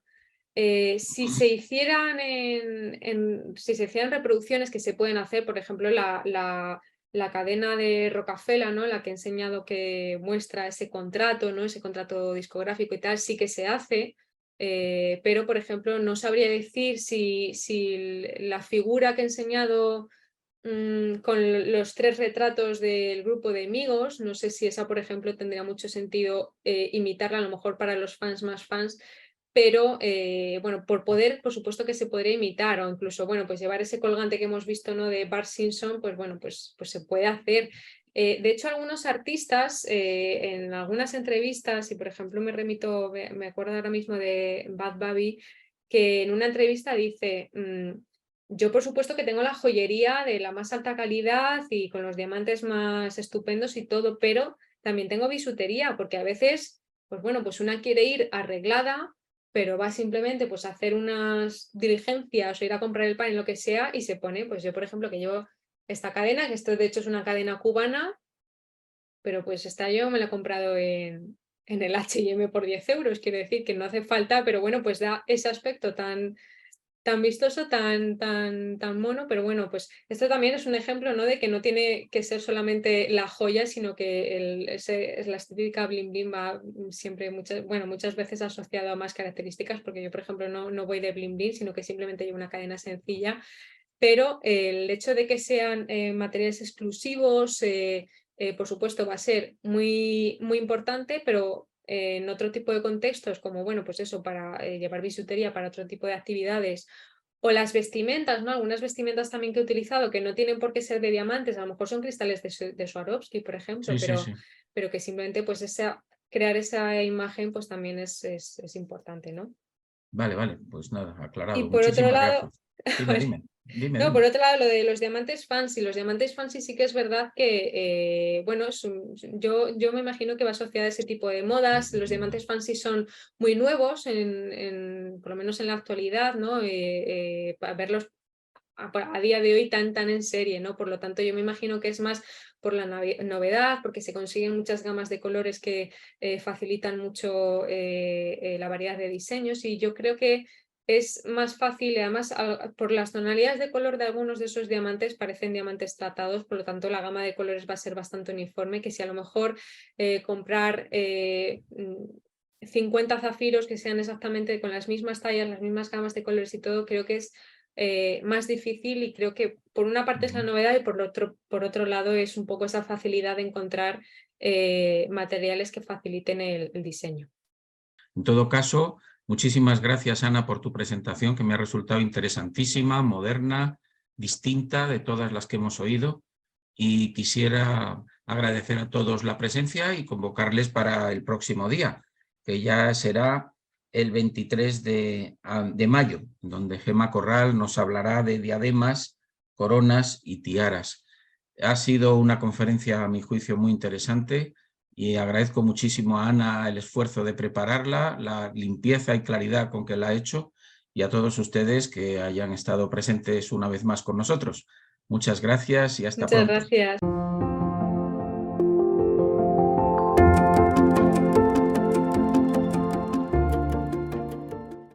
Si se hicieran si se hicieran reproducciones que se pueden hacer, por ejemplo, la cadena de Rockefeller, ¿no? La que he enseñado que muestra ese contrato, ¿no? Ese contrato discográfico y tal, sí que se hace, pero por ejemplo no sabría decir si la figura que he enseñado con los 3 retratos del grupo de amigos, no sé si esa por ejemplo tendría mucho sentido imitarla, a lo mejor para los fans más fans, pero bueno, por supuesto que se podría imitar, o incluso, bueno, pues llevar ese colgante que hemos visto, ¿no? De Bart Simpson, pues bueno, pues se puede hacer. De hecho, algunos artistas en algunas entrevistas, y por ejemplo me me acuerdo ahora mismo de Bad Bunny, que en una entrevista dice, yo por supuesto que tengo la joyería de la más alta calidad y con los diamantes más estupendos y todo, pero también tengo bisutería, porque a veces, pues bueno, pues una quiere ir arreglada, pero va simplemente pues a hacer unas diligencias o ir a comprar el pan en lo que sea y se pone, pues yo por ejemplo que llevo esta cadena, que esto de hecho es una cadena cubana, pero pues esta yo me la he comprado en el H&M por 10 euros, quiero decir que no hace falta, pero bueno, pues da ese aspecto tan vistoso, tan mono, pero bueno, pues esto también es un ejemplo, ¿no? De que no tiene que ser solamente la joya, sino que la estética bling bling va siempre, muchas veces asociado a más características, porque yo, por ejemplo, no voy de bling bling, sino que simplemente llevo una cadena sencilla, pero el hecho de que sean materiales exclusivos, por supuesto, va a ser muy, muy importante, pero en otro tipo de contextos, como bueno, pues eso, para llevar bisutería para otro tipo de actividades, o las vestimentas, ¿no? Algunas vestimentas también que he utilizado que no tienen por qué ser de diamantes, a lo mejor son cristales de Swarovski, por ejemplo, Sí, sí, sí. pero que simplemente pues crear esa imagen pues también es importante, ¿no? Vale, pues nada, Y aclarado. por otro Muchísimas lado, gracias. Dime. no, por otro lado, lo de los diamantes fancy. Los diamantes fancy sí que es verdad que, bueno, yo me imagino que va asociada a ese tipo de modas. Los diamantes fancy son muy nuevos, por lo menos en la actualidad, ¿no? Para verlos a día de hoy tan en serie, ¿no? Por lo tanto, yo me imagino que es más por la novedad, porque se consiguen muchas gamas de colores que facilitan mucho la variedad de diseños, y yo creo que es más fácil, y además por las tonalidades de color de algunos de esos diamantes parecen diamantes tratados, por lo tanto la gama de colores va a ser bastante uniforme, que si a lo mejor comprar 50 zafiros que sean exactamente con las mismas tallas, las mismas gamas de colores y todo, creo que es más difícil, y creo que por una parte es la novedad y por otro lado es un poco esa facilidad de encontrar materiales que faciliten el diseño. En todo caso, Muchísimas gracias, Ana, por tu presentación, que me ha resultado interesantísima, moderna, distinta de todas las que hemos oído. Y quisiera agradecer a todos la presencia y convocarles para el próximo día, que ya será el 23 de mayo, donde Gemma Corral nos hablará de diademas, coronas y tiaras. Ha sido una conferencia, a mi juicio, muy interesante y agradezco muchísimo a Ana el esfuerzo de prepararla, la limpieza y claridad con que la ha hecho, y a todos ustedes que hayan estado presentes una vez más con nosotros. Muchas gracias y hasta pronto. Muchas gracias.